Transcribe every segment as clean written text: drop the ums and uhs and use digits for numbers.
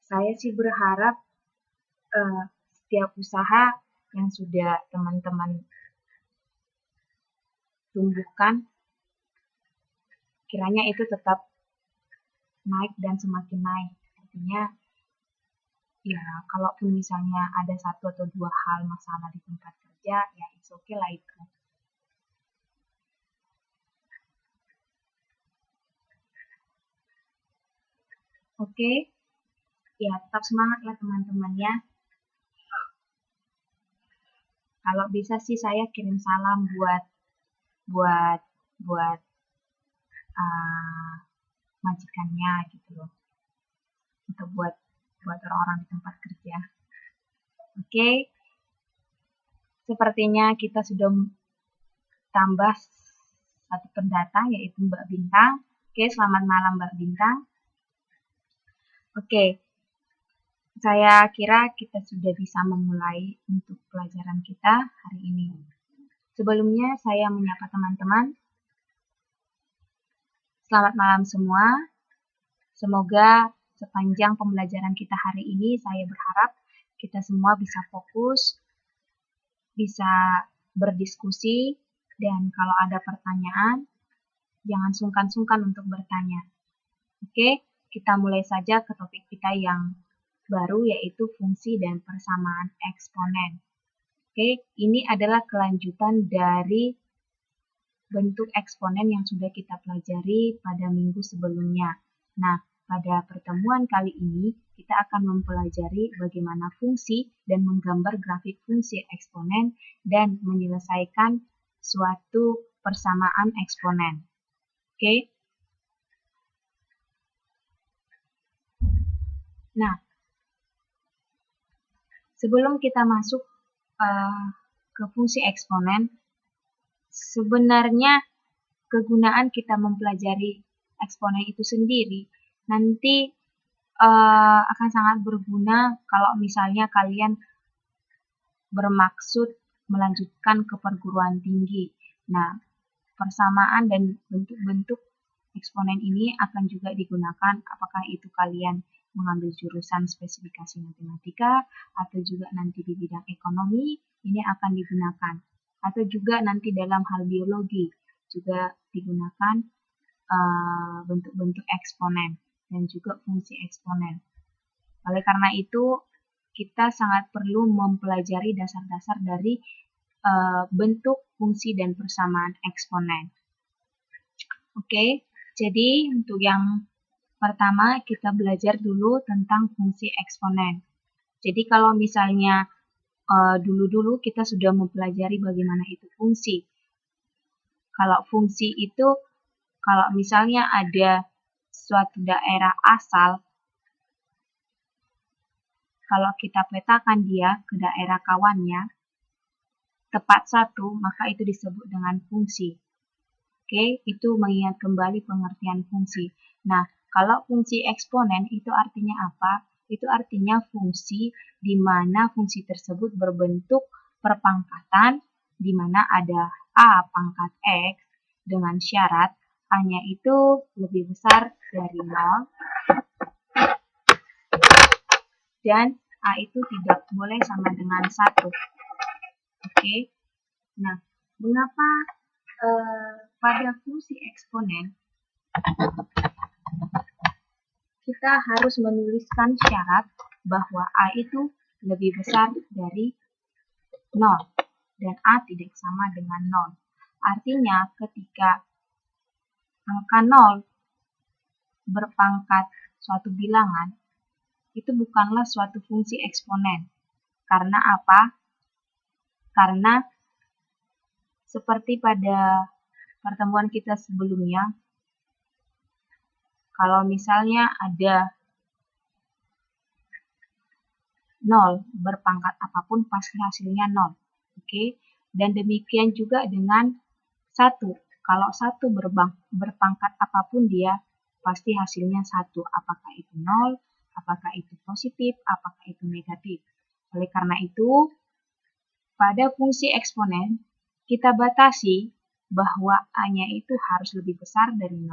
Saya sih berharap setiap usaha yang sudah teman-teman tumbuhkan, kiranya itu tetap naik dan semakin naik. Artinya, ya kalaupun misalnya ada satu atau dua hal masalah di tempat kerja, ya it's okay lah itu. Oke, ya tetap semangat lah teman-teman ya. Kalau bisa sih saya kirim salam buat buat buat majikannya gitu loh, untuk buat orang-orang di tempat kerja. Oke, sepertinya kita sudah tambah satu pendata, yaitu Mbak Bintang. Oke, selamat malam Mbak Bintang. Oke, saya kira kita sudah bisa memulai untuk pelajaran kita hari ini. Sebelumnya saya menyapa teman-teman. Selamat malam semua. Semoga sepanjang pembelajaran kita hari ini, saya berharap kita semua bisa fokus, bisa berdiskusi, dan kalau ada pertanyaan, jangan sungkan-sungkan untuk bertanya. Oke, kita mulai saja ke topik kita yang baru, yaitu fungsi dan persamaan eksponen. Oke, ini adalah kelanjutan dari bentuk eksponen yang sudah kita pelajari pada minggu sebelumnya. Nah, pada pertemuan kali ini, kita akan mempelajari bagaimana fungsi dan menggambar grafik fungsi eksponen dan menyelesaikan suatu persamaan eksponen. Oke? Nah, sebelum kita masuk ke fungsi eksponen, sebenarnya kegunaan kita mempelajari eksponen itu sendiri nanti akan sangat berguna kalau misalnya kalian bermaksud melanjutkan ke perguruan tinggi. Nah, persamaan dan bentuk-bentuk eksponen ini akan juga digunakan apakah itu kalian mengambil jurusan spesifikasi matematika atau juga nanti di bidang ekonomi, ini akan digunakan. Atau juga nanti dalam hal biologi juga digunakan bentuk-bentuk eksponen dan juga fungsi eksponen. Oleh karena itu, kita sangat perlu mempelajari dasar-dasar dari bentuk, fungsi, dan persamaan eksponen. Oke, jadi untuk yang pertama kita belajar dulu tentang fungsi eksponen. Jadi kalau misalnya dulu-dulu kita sudah mempelajari bagaimana itu fungsi. Kalau fungsi itu, kalau misalnya ada suatu daerah asal, kalau kita petakan dia ke daerah kawannya, tepat satu, maka itu disebut dengan fungsi. Oke, itu mengingat kembali pengertian fungsi. Nah, kalau fungsi eksponen itu artinya apa? Itu artinya fungsi di mana fungsi tersebut berbentuk perpangkatan, di mana ada A pangkat X dengan syarat A-nya itu lebih besar dari 0 dan A itu tidak boleh sama dengan 1. Oke, nah mengapa pada fungsi eksponen kita harus menuliskan syarat bahwa A itu lebih besar dari 0 dan A tidak sama dengan 0. Artinya ketika angka 0 berpangkat suatu bilangan, itu bukanlah suatu fungsi eksponen. Karena apa? Karena seperti pada pertemuan kita sebelumnya, kalau misalnya ada 0 berpangkat apapun pasti hasilnya 0. Oke? Dan demikian juga dengan 1. Kalau 1 berpangkat apapun dia pasti hasilnya 1. Apakah itu 0, apakah itu positif, apakah itu negatif. Oleh karena itu, pada fungsi eksponen kita batasi bahwa A-nya itu harus lebih besar dari 0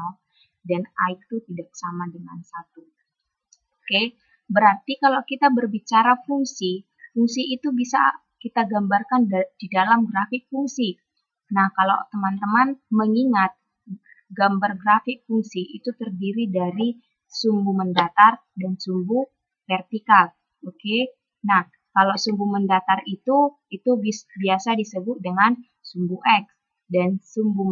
dan A itu tidak sama dengan 1. Oke, Berarti kalau kita berbicara fungsi, fungsi itu bisa kita gambarkan di dalam grafik fungsi. Nah, kalau teman-teman mengingat gambar grafik fungsi itu terdiri dari sumbu mendatar dan sumbu vertikal. Oke. Nah, kalau sumbu mendatar itu biasa disebut dengan sumbu X dan sumbu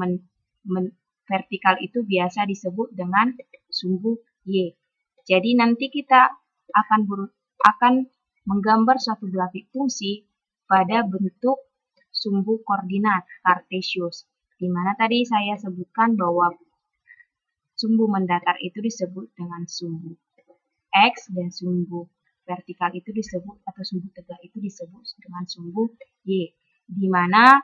vertikal itu biasa disebut dengan sumbu Y. Jadi nanti kita akan menggambar suatu grafik fungsi pada bentuk sumbu koordinat kartesius, di mana tadi saya sebutkan bahwa sumbu mendatar itu disebut dengan sumbu X dan sumbu vertikal itu disebut atau sumbu tegak itu disebut dengan sumbu Y, di mana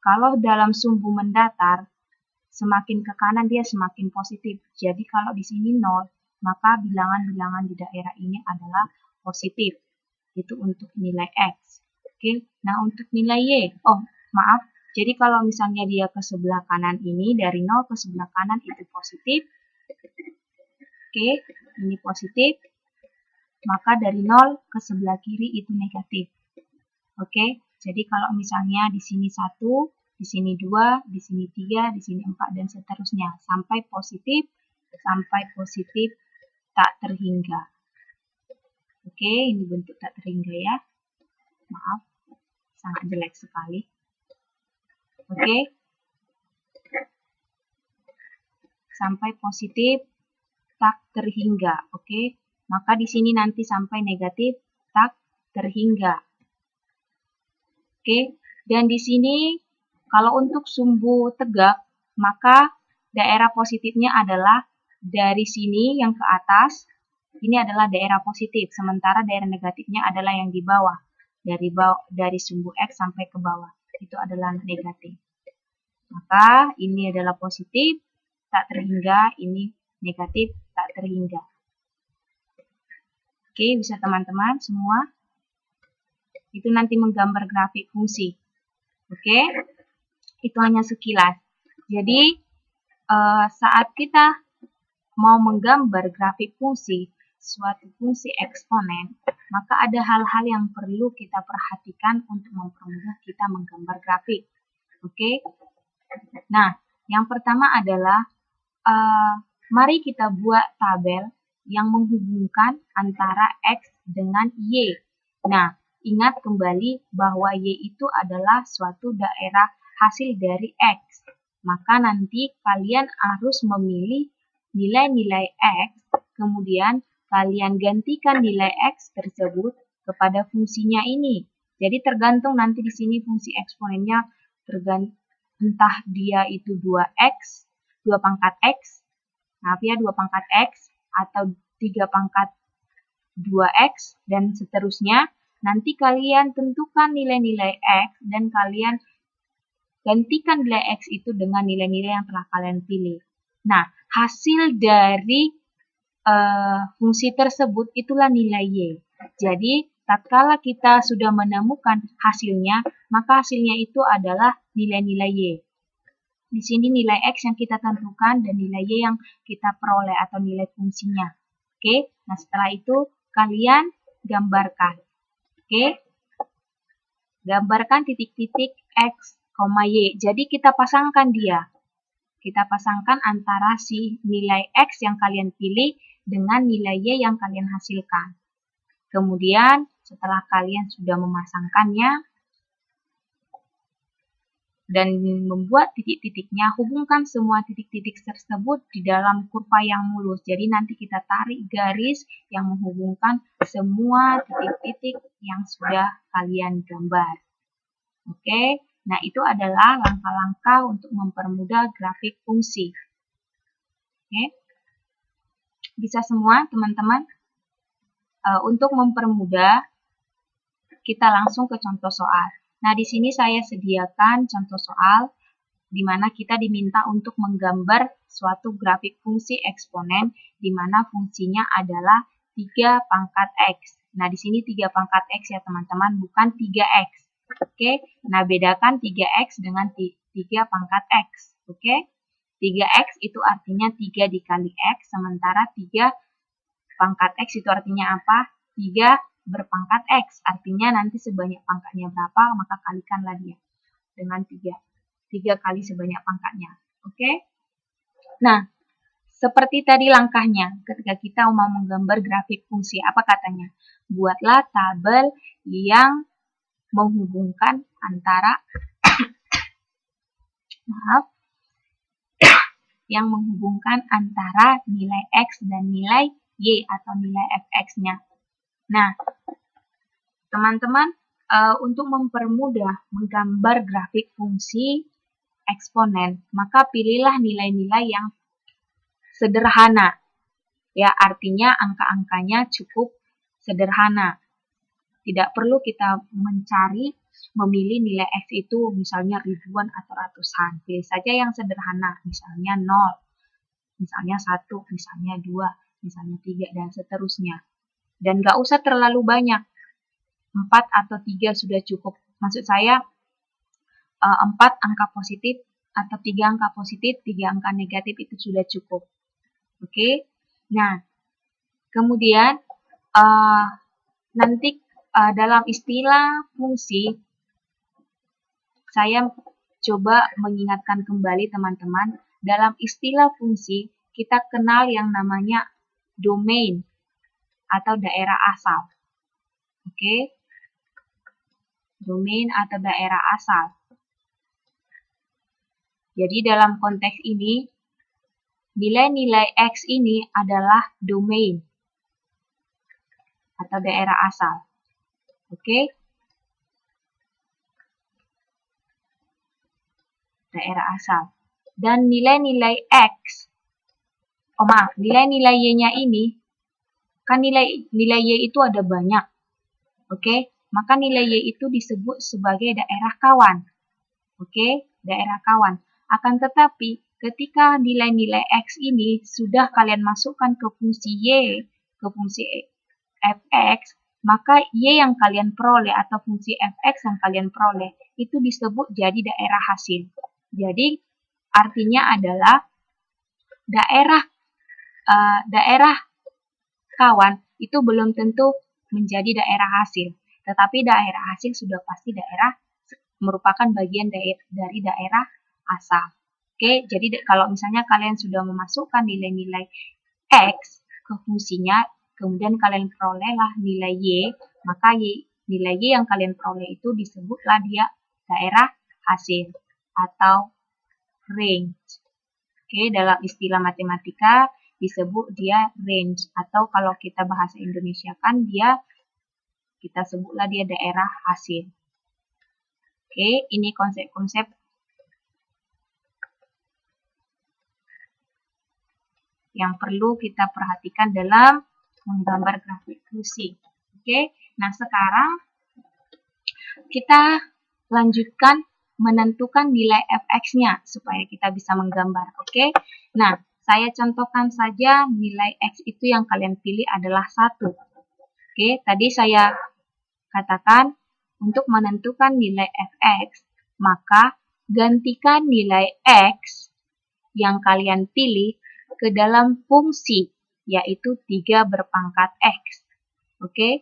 kalau dalam sumbu mendatar semakin ke kanan dia semakin positif. Jadi kalau di sini 0, maka bilangan-bilangan di daerah ini adalah positif. Itu untuk nilai X. Oke. Nah, untuk nilai Y, maaf. Jadi kalau misalnya dia ke sebelah kanan ini, dari 0 ke sebelah kanan itu positif. Oke, ini positif. Maka dari 0 ke sebelah kiri itu negatif. Oke, jadi kalau misalnya di sini 1, di sini 2, di sini 3, di sini 4, dan seterusnya. Sampai positif tak terhingga. Oke, ini bentuk tak terhingga ya. Maaf, sangat jelek sekali. Oke, sampai positif tak terhingga. Oke, maka di sini nanti sampai negatif tak terhingga. Oke, dan di sini kalau untuk sumbu tegak, maka daerah positifnya adalah dari sini yang ke atas, ini adalah daerah positif, sementara daerah negatifnya adalah yang di bawah, dari sumbu X sampai ke bawah, itu adalah negatif. Maka ini adalah positif, tak terhingga, ini negatif, tak terhingga. Oke, bisa teman-teman semua? Itu nanti menggambar grafik fungsi. Oke, itu hanya sekilas. Jadi, saat kita mau menggambar grafik fungsi, suatu fungsi eksponen, maka ada hal-hal yang perlu kita perhatikan untuk mempermudah kita menggambar grafik. Oke, nah, yang pertama adalah, mari kita buat tabel yang menghubungkan antara X dengan Y. Nah, ingat kembali bahwa Y itu adalah suatu daerah hasil dari X. Maka nanti kalian harus memilih nilai-nilai X, kemudian kalian gantikan nilai X tersebut kepada fungsinya ini. Jadi tergantung nanti di sini fungsi eksponennya entah dia itu 2X, 2 pangkat X, maaf ya 2 pangkat X, atau 3 pangkat 2X, dan seterusnya. Nanti kalian tentukan nilai-nilai X dan kalian gantikan nilai X itu dengan nilai-nilai yang telah kalian pilih. Nah, hasil dari fungsi tersebut itulah nilai Y. Jadi, tatkala kita sudah menemukan hasilnya, maka hasilnya itu adalah nilai-nilai Y. Di sini nilai X yang kita tentukan dan nilai Y yang kita peroleh atau nilai fungsinya. Oke, nah setelah itu kalian gambarkan. Oke, gambarkan titik-titik X, Y. Jadi kita pasangkan dia. Kita pasangkan antara si nilai X yang kalian pilih dengan nilai Y yang kalian hasilkan. Kemudian setelah kalian sudah memasangkannya dan membuat titik-titiknya, hubungkan semua titik-titik tersebut di dalam kurva yang mulus. Jadi nanti kita tarik garis yang menghubungkan semua titik-titik yang sudah kalian gambar. Oke, nah itu adalah langkah-langkah untuk mempermudah grafik fungsi. Oke, bisa semua teman-teman? Untuk mempermudah, kita langsung ke contoh soal. Nah, di sini saya sediakan contoh soal di mana kita diminta untuk menggambar suatu grafik fungsi eksponen di mana fungsinya adalah 3 pangkat X. Nah, di sini 3 pangkat X ya teman-teman, bukan 3X. Oke, nah bedakan 3X dengan 3 pangkat X. Oke, 3X itu artinya 3 dikali X, sementara 3 pangkat X itu artinya apa? 3 berpangkat X. Artinya nanti sebanyak pangkatnya berapa, maka kalikanlah dia dengan 3. 3 kali sebanyak pangkatnya. Oke? Nah, seperti tadi langkahnya ketika kita mau menggambar grafik fungsi. Apa katanya? Buatlah tabel yang menghubungkan antara yang menghubungkan antara nilai X dan nilai Y atau nilai fx-nya. Nah, teman-teman, untuk mempermudah menggambar grafik fungsi eksponen, maka pilihlah nilai-nilai yang sederhana. Ya, artinya angka-angkanya cukup sederhana. Tidak perlu kita memilih nilai X itu misalnya ribuan atau ratusan. Pilih saja yang sederhana, misalnya 0, misalnya 1, misalnya 2, misalnya 3, dan seterusnya. Dan nggak usah terlalu banyak. 4 atau 3 sudah cukup. Maksud saya 4 angka positif atau 3 angka positif, 3 angka negatif itu sudah cukup. Oke? Nah, kemudian nanti dalam istilah fungsi, saya coba mengingatkan kembali teman-teman, dalam istilah fungsi kita kenal yang namanya domain atau daerah asal. Oke? Domain atau daerah asal. Jadi dalam konteks ini, nilai-nilai X ini adalah domain atau daerah asal. Oke? Daerah asal. Dan nilai-nilai X, nilai-nilai Y-nya ini, kan nilai Y itu ada banyak. Oke? Maka nilai Y itu disebut sebagai daerah kawan. Oke? Daerah kawan. Akan tetapi, ketika nilai-nilai X ini sudah kalian masukkan ke fungsi Y, ke fungsi fx, maka Y yang kalian peroleh atau fungsi fx yang kalian peroleh itu disebut jadi daerah hasil. Jadi artinya adalah daerah kawan itu belum tentu menjadi daerah hasil, tetapi daerah hasil sudah pasti merupakan bagian dari daerah asal. Oke, jadi kalau misalnya kalian sudah memasukkan nilai-nilai X ke fungsinya, kemudian kalian perolehlah nilai Y, maka nilai Y yang kalian peroleh itu disebutlah dia daerah hasil atau range. Oke, dalam istilah matematika disebut dia range, atau kalau kita bahasa Indonesia kan kita sebutlah dia daerah hasil. Oke, ini konsep-konsep yang perlu kita perhatikan dalam menggambar grafik fungsi. Oke, nah sekarang kita lanjutkan menentukan nilai fx-nya supaya kita bisa menggambar. Oke, nah saya contohkan saja nilai x itu yang kalian pilih adalah 1. Oke, tadi saya katakan untuk menentukan nilai fx, maka gantikan nilai x yang kalian pilih ke dalam fungsi, yaitu 3 berpangkat x. Oke?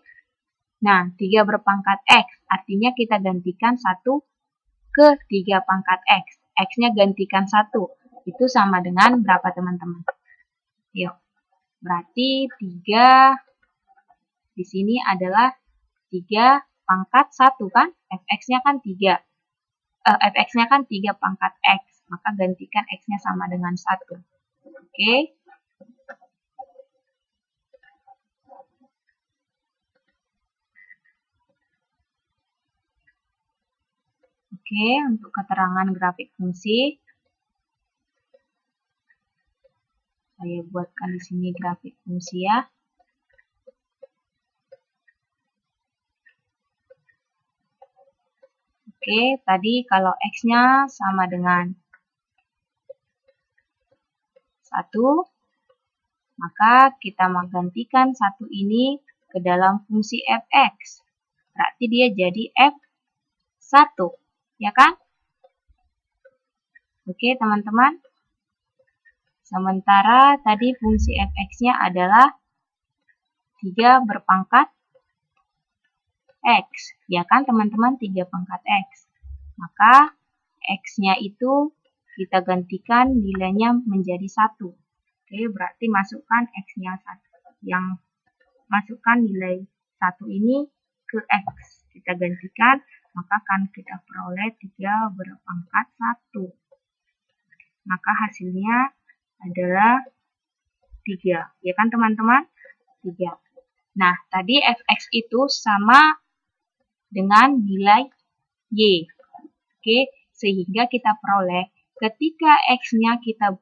Nah, 3 berpangkat x, artinya kita gantikan 1 ke 3 pangkat x. X-nya gantikan 1. Itu sama dengan berapa, teman-teman? Yuk. Berarti 3 di sini adalah 3 pangkat 1 kan? Fx-nya kan 3. Fx-nya kan 3 pangkat x, maka gantikan x-nya sama dengan 1. Oke. Oke, untuk keterangan grafik fungsi, saya buatkan di sini grafik fungsi ya. Oke, tadi kalau x-nya sama dengan 1, maka kita menggantikan 1 ini ke dalam fungsi fx. Berarti dia jadi f1, ya kan? Oke, teman-teman. Sementara tadi fungsi fx-nya adalah 3 berpangkat X. Ya kan teman-teman, 3 pangkat X. Maka X-nya itu kita gantikan nilainya menjadi 1. Oke, berarti masukkan X-nya 1. Yang masukkan nilai 1 ini ke X. Kita gantikan, maka akan kita peroleh 3 berpangkat 1. Maka hasilnya adalah 3. Ya kan teman-teman? 3. Nah, tadi fx itu sama dengan nilai y. Oke, sehingga kita peroleh ketika x-nya kita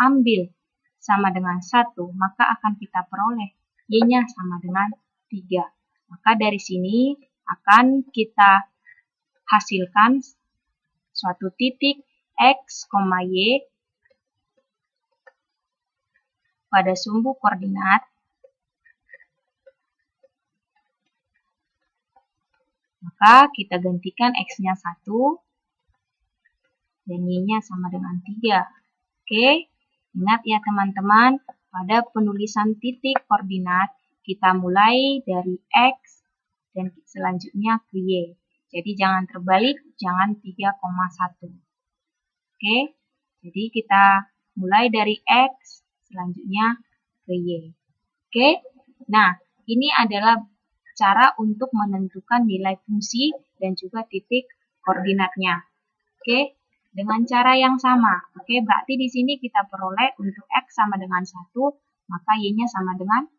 ambil sama dengan 1, maka akan kita peroleh y-nya sama dengan 3. Maka dari sini akan kita hasilkan suatu titik x, y pada sumbu koordinat maka kita gantikan x-nya 1 dan y-nya sama dengan 3. Oke, ingat ya teman-teman, pada penulisan titik koordinat kita mulai dari x dan selanjutnya ke y. Jadi jangan terbalik, jangan 3,1. Oke, jadi kita mulai dari x, selanjutnya ke y. Oke, nah ini adalah cara untuk menentukan nilai fungsi dan juga titik koordinatnya. Oke, dengan cara yang sama. Oke, berarti di sini kita peroleh untuk x sama dengan 1, maka y-nya sama dengan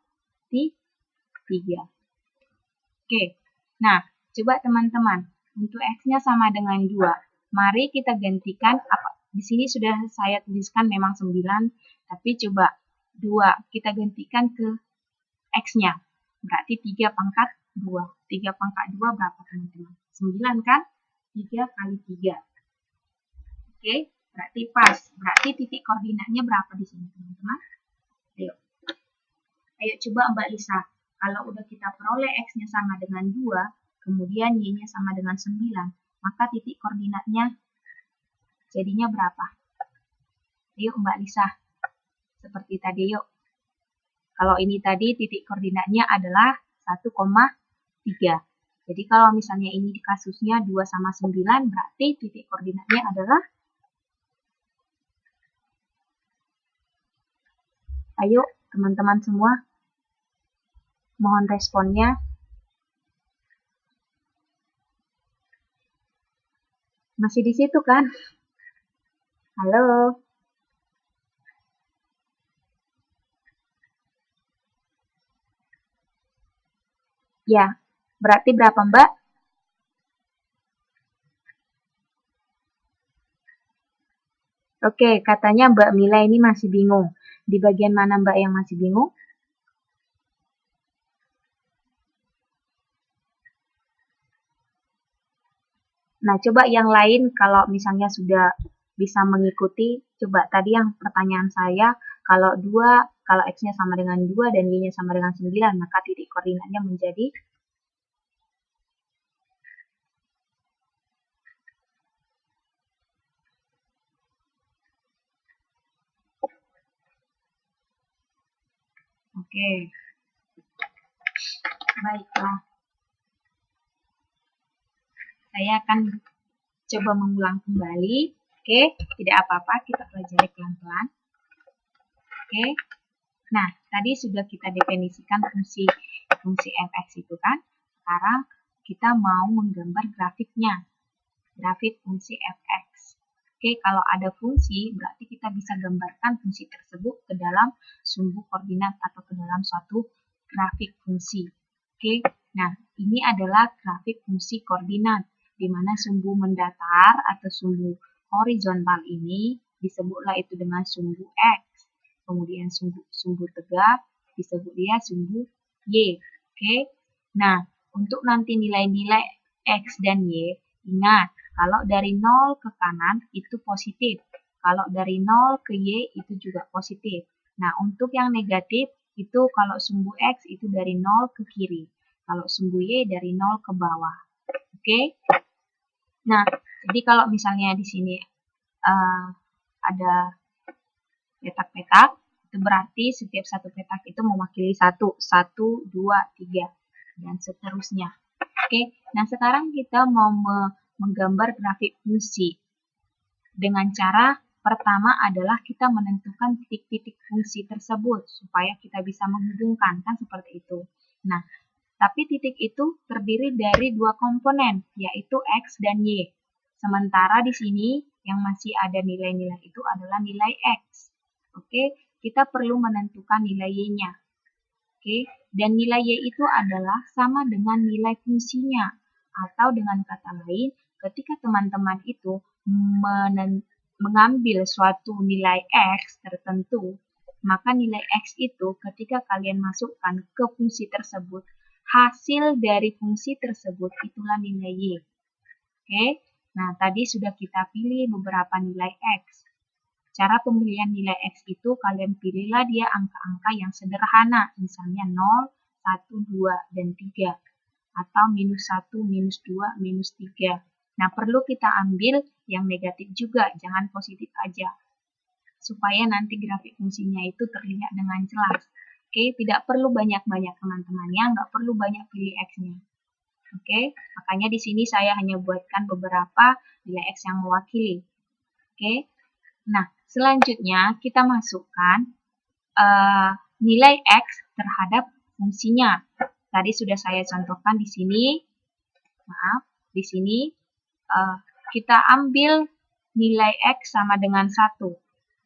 3. Oke, nah coba teman-teman, untuk x-nya sama dengan 2. Mari kita gantikan, di sini sudah saya tuliskan memang 9, tapi coba 2 kita gantikan ke x-nya. Berarti 3 pangkat 2. 3 pangkat 2 berapa teman-teman? 9 kan? 3 kali 3. Oke, berarti pas. Berarti titik koordinatnya berapa di sini teman-teman? Ayo. Ayo coba Mbak Lisa. Kalau udah kita peroleh x-nya sama dengan 2, kemudian y-nya sama dengan 9, maka titik koordinatnya jadinya berapa? Ayo Mbak Lisa. Seperti tadi yuk. Kalau ini tadi titik koordinatnya adalah 1,3. Jadi kalau misalnya ini kasusnya 2 sama 9, berarti titik koordinatnya adalah, ayo teman-teman semua, mohon responnya. Masih di situ kan? Halo? Ya, berarti berapa Mbak? Oke, katanya Mbak Mila ini masih bingung. Di bagian mana Mbak yang masih bingung? Nah, coba yang lain kalau misalnya sudah bisa mengikuti, coba tadi yang pertanyaan saya, kalau x-nya sama dengan 2 dan y-nya sama dengan 9, maka titik koordinatnya menjadi oke. Baiklah. Saya akan coba mengulang kembali. Oke, tidak apa-apa, kita pelajari pelan-pelan. Oke. Nah, tadi sudah kita definisikan fungsi fx itu kan. Sekarang kita mau menggambar grafiknya. Grafik fungsi fx. Oke, kalau ada fungsi, berarti kita bisa gambarkan fungsi tersebut ke dalam sumbu koordinat atau ke dalam suatu grafik fungsi. Oke, nah ini adalah grafik fungsi koordinat, di mana sumbu mendatar atau sumbu horizontal ini disebutlah itu dengan sumbu x. Kemudian sumbu tegak disebut dia sumbu y. Oke, nah untuk nanti nilai-nilai x dan y, ingat, kalau dari 0 ke kanan itu positif. Kalau dari 0 ke y itu juga positif. Nah, untuk yang negatif itu kalau sumbu x itu dari 0 ke kiri. Kalau sumbu y dari 0 ke bawah. Oke? Nah, jadi kalau misalnya di sini ada petak-petak, Itu berarti setiap satu petak itu mewakili 1, 1, 2, 3, dan seterusnya. Oke, nah sekarang kita mau menggambar grafik fungsi. Dengan cara pertama adalah kita menentukan titik-titik fungsi tersebut supaya kita bisa menghubungkan, kan seperti itu. Nah, tapi titik itu terdiri dari dua komponen, yaitu X dan Y. Sementara di sini yang masih ada nilai-nilai itu adalah nilai X. Oke, kita perlu menentukan nilai Y-nya. Oke, dan nilai Y itu adalah sama dengan nilai fungsinya. Atau dengan kata lain, ketika teman-teman itu mengambil suatu nilai X tertentu, maka nilai X itu ketika kalian masukkan ke fungsi tersebut, hasil dari fungsi tersebut itulah nilai Y. Oke, nah tadi sudah kita pilih beberapa nilai X. Cara pemilihan nilai X itu kalian pilihlah dia angka-angka yang sederhana, misalnya 0, 1, 2, dan 3. Atau minus 1, minus 2, minus 3. Nah, perlu kita ambil yang negatif juga, jangan positif aja. Supaya nanti grafik fungsinya itu terlihat dengan jelas. Oke, tidak perlu banyak-banyak teman-teman ya, nggak perlu banyak pilih X-nya. Oke, makanya di sini saya hanya buatkan beberapa nilai X yang mewakili. Oke, nah selanjutnya kita masukkan nilai X terhadap fungsinya. Tadi sudah saya contohkan di sini. Maaf, di sini kita ambil nilai X sama dengan 1.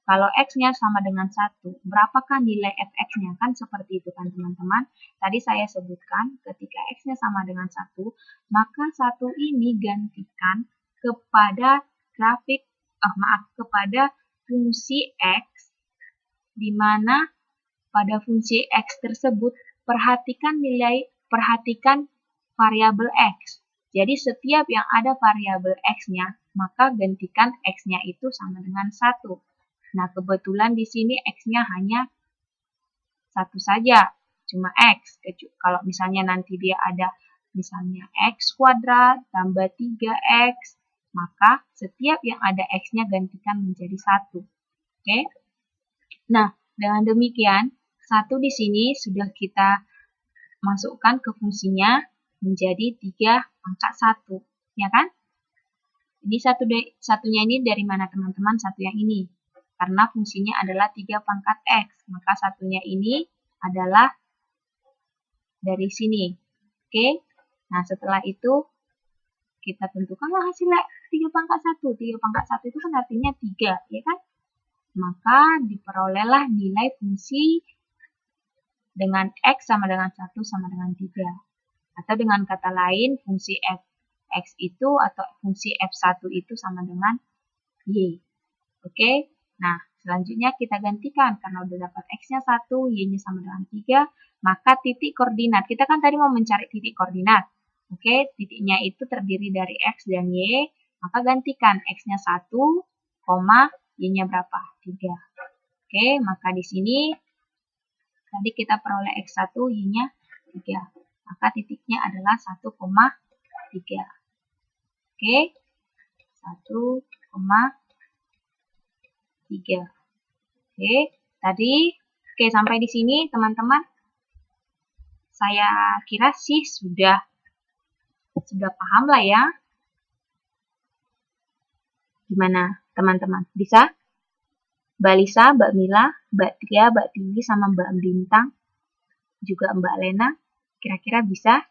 Kalau X-nya sama dengan 1, berapakah nilai fx-nya? Kan seperti itu kan teman-teman. Tadi saya sebutkan ketika X-nya sama dengan 1, maka 1 ini gantikan kepada kepada fungsi X, di mana pada fungsi X tersebut perhatikan variabel X. Jadi setiap yang ada variabel X-nya, maka gantikan X-nya itu sama dengan 1. Nah, kebetulan di sini X-nya hanya 1 saja, cuma X. Kalau misalnya nanti dia ada misalnya X kuadrat tambah 3X, maka setiap yang ada X-nya gantikan menjadi 1. Oke? Nah, dengan demikian, 1 di sini sudah kita masukkan ke fungsinya menjadi 3 pangkat 1. Ya kan? Ini satunya ini dari mana teman-teman? Satu yang ini. Karena fungsinya adalah 3 pangkat X, maka satunya ini adalah dari sini. Oke? Nah, setelah itu kita tentukanlah hasilnya 3 pangkat 1. 3 pangkat 1 itu kan artinya 3, ya kan? Maka diperolehlah nilai fungsi dengan X sama dengan 1 sama dengan 3. Atau dengan kata lain, fungsi Fx itu atau fungsi F1 itu sama dengan Y. Oke? Nah, selanjutnya kita gantikan. Karena udah dapat X-nya 1, Y-nya sama dengan 3, maka titik koordinat. Kita kan tadi mau mencari titik koordinat. Oke, titiknya itu terdiri dari X dan Y. Maka gantikan X-nya 1, Y-nya berapa? 3. Oke, maka di sini tadi kita peroleh X1, Y-nya 3. Maka titiknya adalah 1,3. Oke, 1,3. Oke, oke sampai di sini teman-teman. Saya kira sih sudah paham lah ya. Gimana teman-teman? Bisa? Mbak Lisa, Mbak Mila, Mbak Tia, Mbak Tinggi, sama Mbak Bintang, juga Mbak Lena, kira-kira bisa?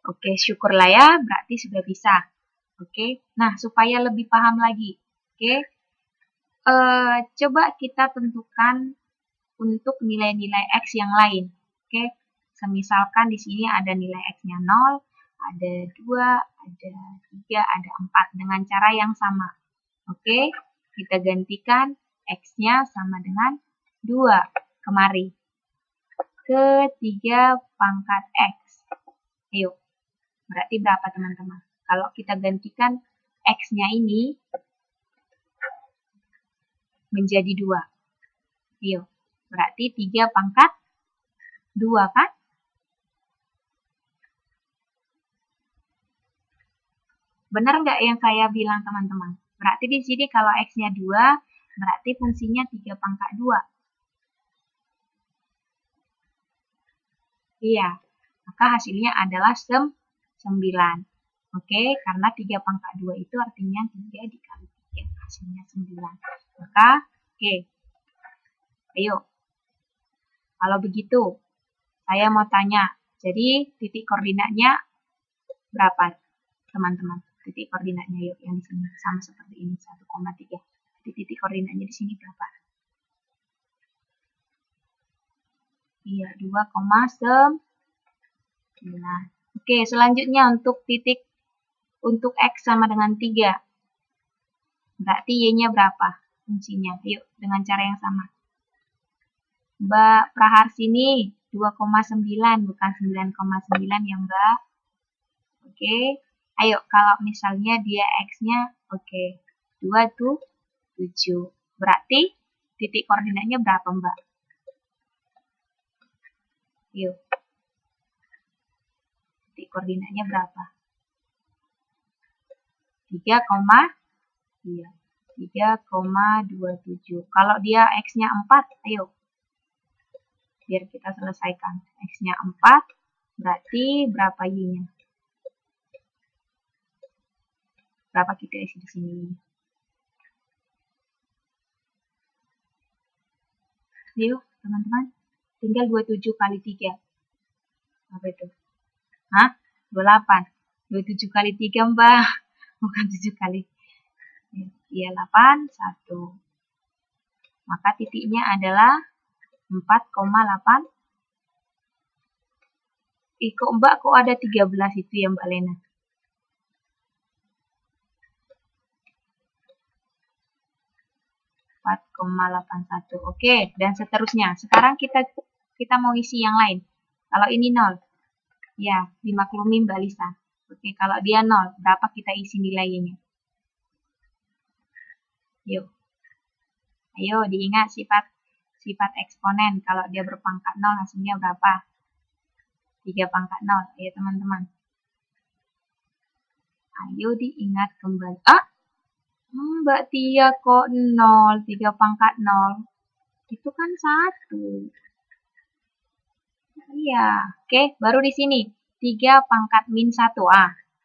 Oke, syukurlah ya, berarti sudah bisa. Oke, nah supaya lebih paham lagi, oke, coba kita tentukan untuk nilai-nilai X yang lain. Oke, semisalkan di sini ada nilai X-nya 0, ada 2, ada 3, ada 4 dengan cara yang sama. Oke, kita gantikan X-nya sama dengan 2 kemari. Ke 3 pangkat X. Ayo, berarti berapa teman-teman? Kalau kita gantikan X-nya ini menjadi 2. Ayo, Berarti 3 pangkat 2 kan? Benar nggak yang saya bilang teman-teman? Berarti di sini kalau X-nya 2, berarti fungsinya 3 pangkat 2. Iya, maka hasilnya adalah 9. Oke, karena 3 pangkat 2 itu artinya 3 dikali 3, hasilnya 9. Maka, oke, ayo. Kalau begitu, saya mau tanya, jadi titik koordinatnya berapa, teman-teman? Titik koordinatnya yuk, yang di sini sama seperti ini, 1,3. Titik koordinatnya di sini berapa? Iya, 2,9. Oke, selanjutnya untuk X sama dengan 3. Berarti Y-nya berapa fungsinya? Yuk, dengan cara yang sama. Mbak Praharsini, 2,9, bukan 9,9 ya Mbak. Oke, ayo kalau misalnya dia X-nya, oke, 2 tuh 7. Berarti titik koordinatnya berapa Mbak? Yuk. Titik koordinatnya berapa? 3,27. Kalau dia X-nya 4, ayo. Biar kita selesaikan. X-nya 4, berarti berapa Y-nya? Berapa kita isi di sini? Yuk, teman-teman. Tinggal 27 kali 3. Apa itu? Hah? 28. 27 kali 3, Mbak. Bukan 7 kali. Iya, 8, 1. Maka titiknya adalah 4,8. Kok Mbak, kok ada 13 itu ya Mbak Lena? Oke, dan seterusnya. Sekarang kita mau isi yang lain. Kalau ini 0, ya dimaklumi Mbak Lisa. Oke, kalau dia 0, berapa kita isi nilainya? Yuk. Ayo diingat sifat eksponen. Kalau dia berpangkat 0, hasilnya berapa? 3 pangkat 0. Ayo teman-teman. Ayo diingat kembali. Mbak Tia kok 0, 3 pangkat 0. Itu kan 1. Iya, oke, baru di sini. 3 pangkat min 1.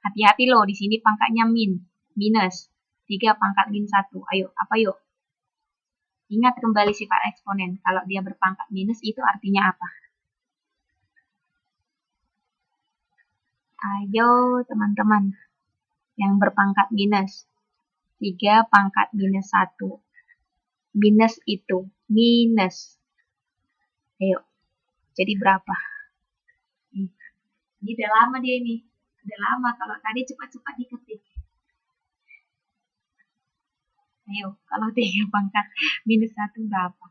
Hati-hati loh, di sini pangkatnya minus. 3 pangkat min 1. Ayo, apa yuk? Ingat kembali sifat eksponen. Kalau dia berpangkat minus, itu artinya apa? Ayo, teman-teman. Yang berpangkat minus. 3 pangkat minus 1. Minus itu. Minus. Ayo. Jadi berapa? Ini udah lama dia ini. Udah lama. Kalau tadi cepat-cepat diketik. Ayo, kalau 3 pangkat minus 1 berapa?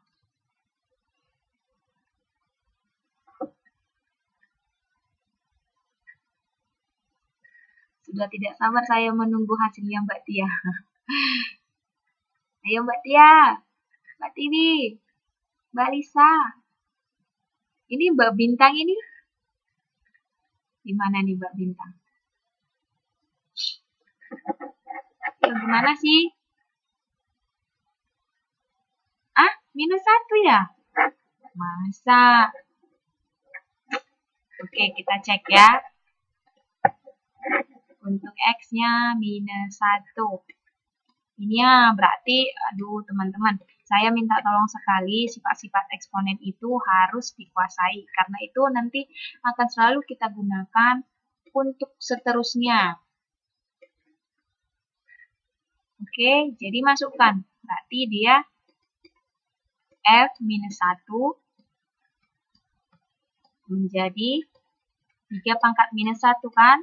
Sudah tidak sabar saya menunggu hasilnya Mbak Tia. Ayo Mbak Tia, Mbak Tiwi, Mbak Lisa. Ini Mbak Bintang ini. Gimana nih Mbak Bintang? Ya, gimana sih? Minus 1 ya? Masa? Oke, kita cek ya. Untuk X-nya minus 1. Ini ya berarti, aduh teman-teman, saya minta tolong sekali sifat-sifat eksponen itu harus dikuasai. Karena itu nanti akan selalu kita gunakan untuk seterusnya. Oke, jadi masukkan. Berarti dia F minus 1 menjadi 3 pangkat minus 1 kan?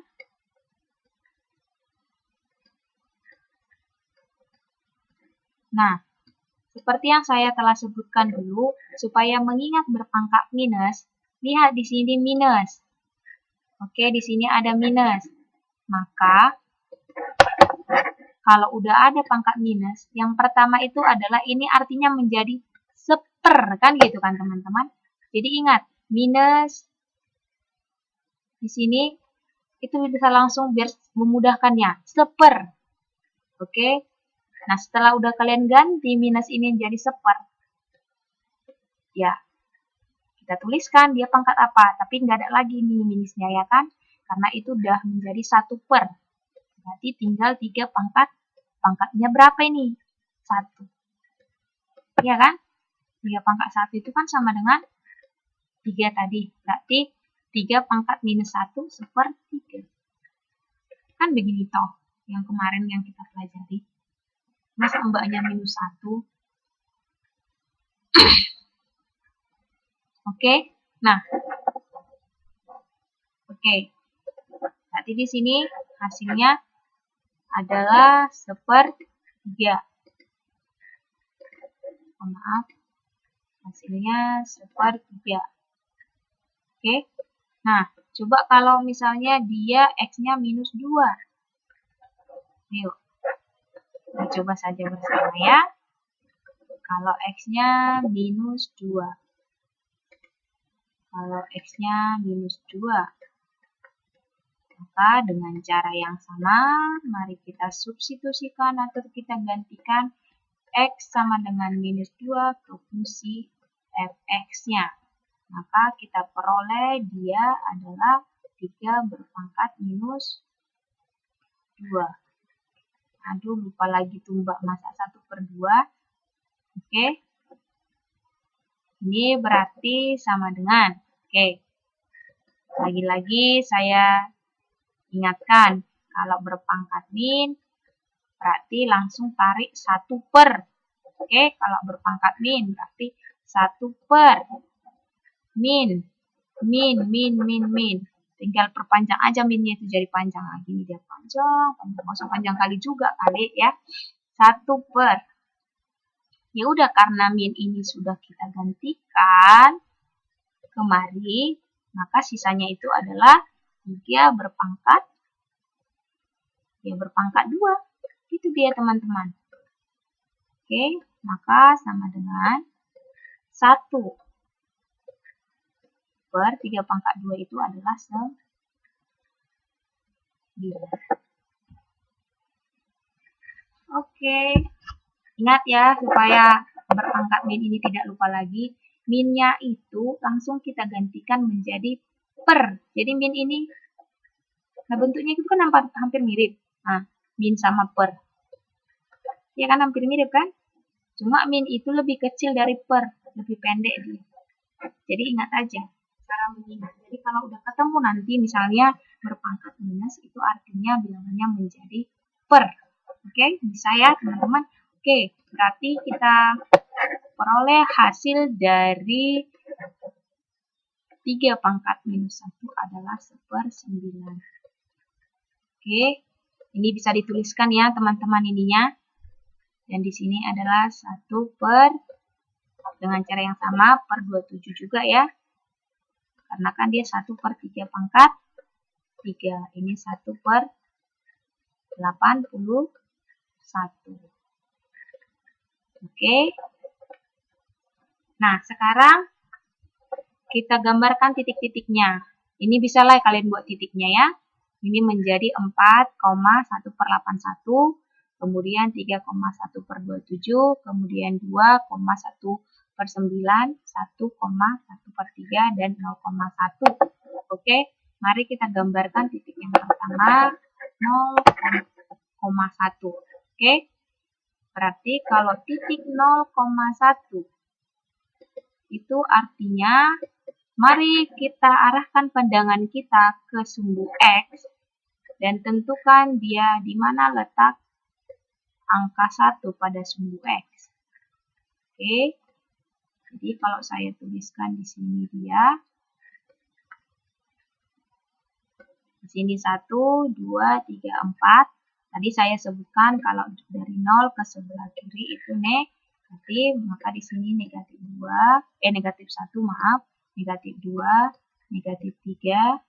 Nah, seperti yang saya telah sebutkan dulu, supaya mengingat berpangkat minus, lihat di sini minus. Oke, di sini ada minus. Maka, kalau udah ada pangkat minus, yang pertama itu adalah ini artinya menjadi 10. per, kan gitu kan teman-teman. Jadi ingat, minus di sini itu bisa langsung biar memudahkannya, seper. Oke. Nah, setelah udah kalian ganti minus ini jadi seper, ya kita tuliskan dia pangkat apa, tapi nggak ada lagi nih minusnya ya kan, karena itu udah menjadi 1 per. Berarti tinggal 3 pangkat, pangkatnya berapa ini? 1. Iya kan? 3 pangkat 1 itu kan sama dengan 3 tadi. Berarti 3 pangkat minus 1 seper 3. Kan begini toh, yang kemarin yang kita pelajari. Masa mbaknya minus 1? Oke, nah, oke. Berarti di sini hasilnya adalah seper 3. Oh, maaf, hasilnya seper 3. Oke, nah, coba kalau misalnya dia X-nya minus 2. Yuk, kita coba saja bersama ya. Kalau X-nya minus 2. Kalau X-nya minus 2, maka dengan cara yang sama, mari kita substitusikan atau kita gantikan X sama dengan minus 2 ke fungsi fx-nya. Maka kita peroleh dia adalah 3 berpangkat minus 2. Aduh, lupa lagi tuh Mbak, masa 1 per 2. Oke. Ini berarti sama dengan, oke. Lagi-lagi saya ingatkan, kalau berpangkat min, berarti langsung tarik 1 per. Oke, kalau berpangkat min, berarti 1 per. Min. Tinggal perpanjang aja minnya itu jadi panjang lagi. Ini dia panjang. Nggak usah panjang kali juga kali ya. 1 per. Ya udah, karena min ini sudah kita gantikan kemari, maka sisanya itu adalah 3 berpangkat 2. Itu dia teman-teman. Oke, maka sama dengan 1 per 3 pangkat 2 itu adalah 9. Oke, ingat ya supaya berpangkat min ini tidak lupa lagi. Minnya itu langsung kita gantikan menjadi per. Jadi min ini, nah bentuknya itu kan hampir mirip. Nah, min sama per. Ya kan hampir mirip kan? Cuma min itu lebih kecil dari per, lebih pendek dia. Jadi ingat aja cara mengingat. Jadi kalau udah ketemu nanti misalnya berpangkat minus, itu artinya bilangannya menjadi per. Oke, bisa ya teman-teman. Oke, berarti kita peroleh hasil dari 3 pangkat minus 1 adalah seper 9. Oke, ini bisa dituliskan ya teman-teman ininya. Dan di sini adalah 1 per, dengan cara yang sama, per 27 juga ya. Karena kan dia 1 per 3 pangkat 3. Ini 1 per 81. Oke. Nah, sekarang kita gambarkan titik-titiknya. Ini bisa lah kalian buat titiknya ya. Ini menjadi 4,1 per 81. Kemudian 3,1 per 27, kemudian 2,1 per 9, 1,1 per 3, dan 0,1. Oke, mari kita gambarkan titik yang pertama, 0,1. Oke, berarti kalau titik 0,1, itu artinya, mari kita arahkan pandangan kita ke sumbu X, dan tentukan dia di mana letak angka 1 pada sumbu X. Oke, jadi kalau saya tuliskan di sini dia, di sini 1, 2, 3, 4. Tadi saya sebutkan kalau dari 0 ke sebelah kiri itu negatif, maka di sini negatif 2, negatif 1, maaf, negatif 2, negatif 3,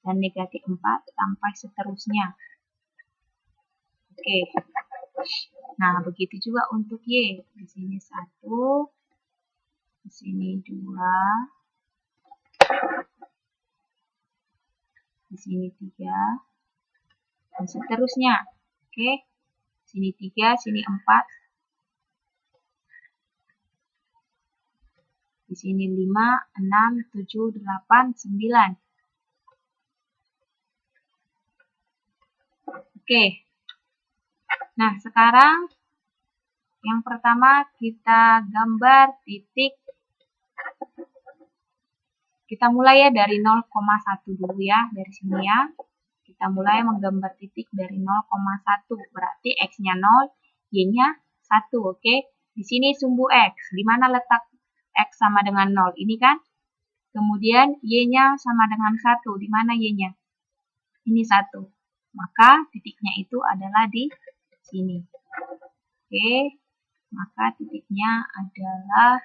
dan negatif 4 sampai seterusnya. Oke. Nah, begitu juga untuk Y. Di sini 1, sini 2, di sini 3, dan seterusnya. Oke, sini 3, sini 4, di sini 5, 6, 7, 8, 9. Oke, nah sekarang yang pertama kita gambar titik. Kita mulai ya dari 0,1 dulu ya, dari sini ya. Kita mulai menggambar titik dari 0,1, berarti X-nya 0, Y-nya 1, oke. Di sini sumbu X, di mana letak X sama dengan 0, ini kan. Kemudian Y-nya sama dengan 1, di mana Y-nya? Ini 1. Maka titiknya itu adalah di sini. Oke, maka titiknya adalah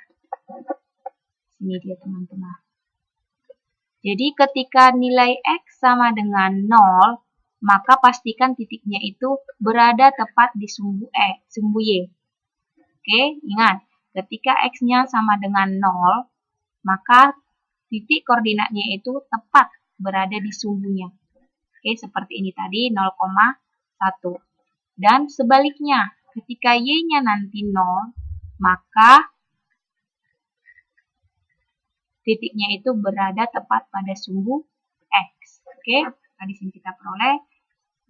sini dia teman-teman. Jadi ketika nilai X sama dengan 0, maka pastikan titiknya itu berada tepat di sumbu Y. Oke, ingat, ketika X-nya sama dengan 0, maka titik koordinatnya itu tepat berada di sumbunya. Oke, seperti ini tadi 0,1. Dan sebaliknya, ketika Y-nya nanti 0, maka titiknya itu berada tepat pada sumbu X. Oke, di sini kita peroleh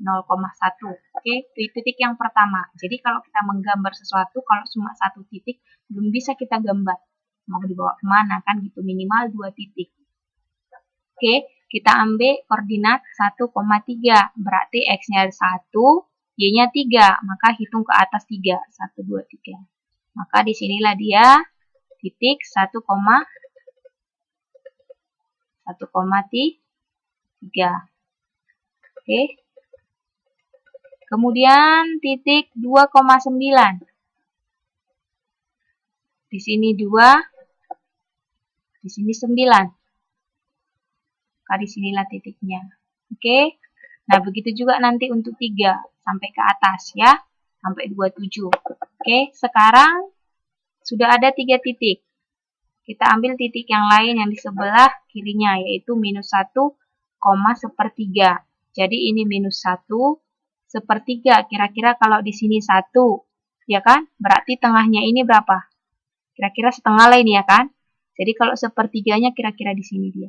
0,1. Oke, titik yang pertama. Jadi kalau kita menggambar sesuatu, kalau cuma satu titik, belum bisa kita gambar. Mau dibawa kemana kan gitu, minimal 2 titik. Oke, kita ambil koordinat 1,3. Berarti X-nya 1, Y-nya 3. Maka hitung ke atas 3. 1, 2, 3. Maka disinilah dia titik 1,3. Oke. Kemudian titik 2,9. Di sini 2, di sini 9. Maka disinilah titiknya. Oke. Nah, begitu juga nanti untuk 3 sampai ke atas ya, sampai 27. Oke, sekarang sudah ada 3 titik. Kita ambil titik yang lain yang di sebelah kirinya, yaitu minus 1, sepertiga. Jadi ini minus 1, sepertiga. Kira-kira kalau di sini 1, ya kan? Berarti tengahnya ini berapa? Kira-kira setengah lah ini ya kan? Jadi kalau sepertiganya kira-kira di sini dia.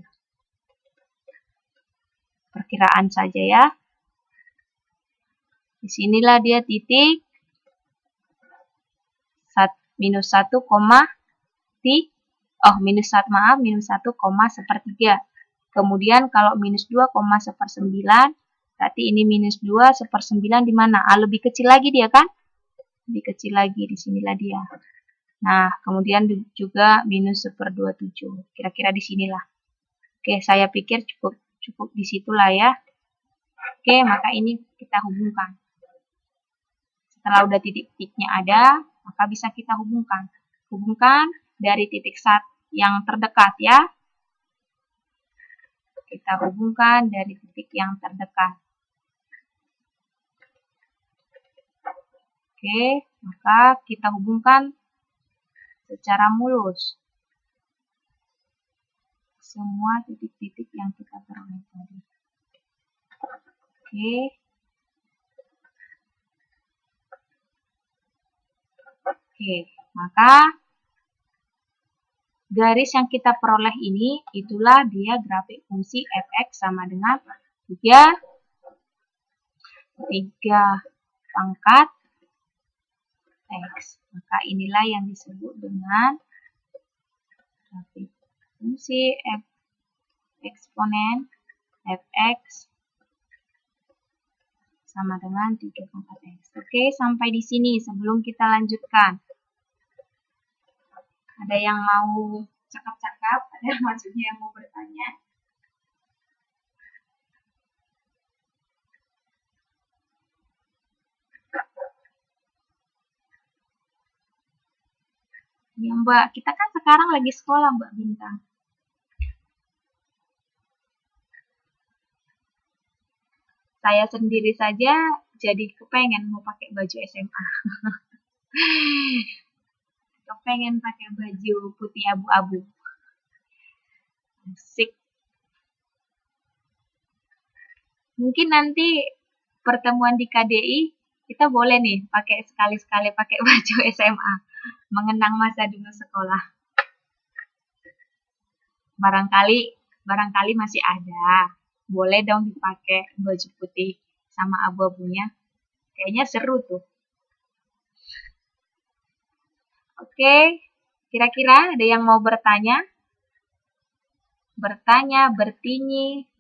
Perkiraan saja ya. Di sinilah dia titik minus 1, minus 1, sepertiga. Kemudian kalau minus 2, sepersembilan, berarti ini minus 2, sepersembilan di mana? Lebih kecil lagi dia kan? Lebih kecil lagi, di sinilah dia. Nah, kemudian juga minus 1/27. Kira-kira di sinilah. Oke, saya pikir cukup di situlah ya. Oke, maka ini kita hubungkan. Setelah udah titik-titiknya ada, maka bisa kita hubungkan. Hubungkan dari titik yang terdekat ya. Kita hubungkan dari titik yang terdekat. Oke, maka kita hubungkan secara mulus semua titik-titik yang kita peroleh tadi. Oke, maka garis yang kita peroleh ini, itulah dia grafik fungsi f(x) sama dengan 3 pangkat X. Maka inilah yang disebut dengan grafik fungsi eksponen f(x) sama dengan 3 pangkat X. Oke, sampai di sini sebelum kita lanjutkan. Ada yang mau cakap-cakap? Ada maksudnya yang mau bertanya? Ya Mbak, kita kan sekarang lagi sekolah Mbak Bintang. Saya sendiri saja jadi kepengen mau pakai baju SMA. Kepengen pakai baju putih abu-abu. Asik. Mungkin nanti pertemuan di KDI kita boleh nih pakai sekali-sekali pakai baju SMA, mengenang masa dulu sekolah. Barangkali masih ada. Boleh dong dipakai baju putih sama abu-abunya. Kayaknya seru tuh. Oke, kira-kira ada yang mau bertanya?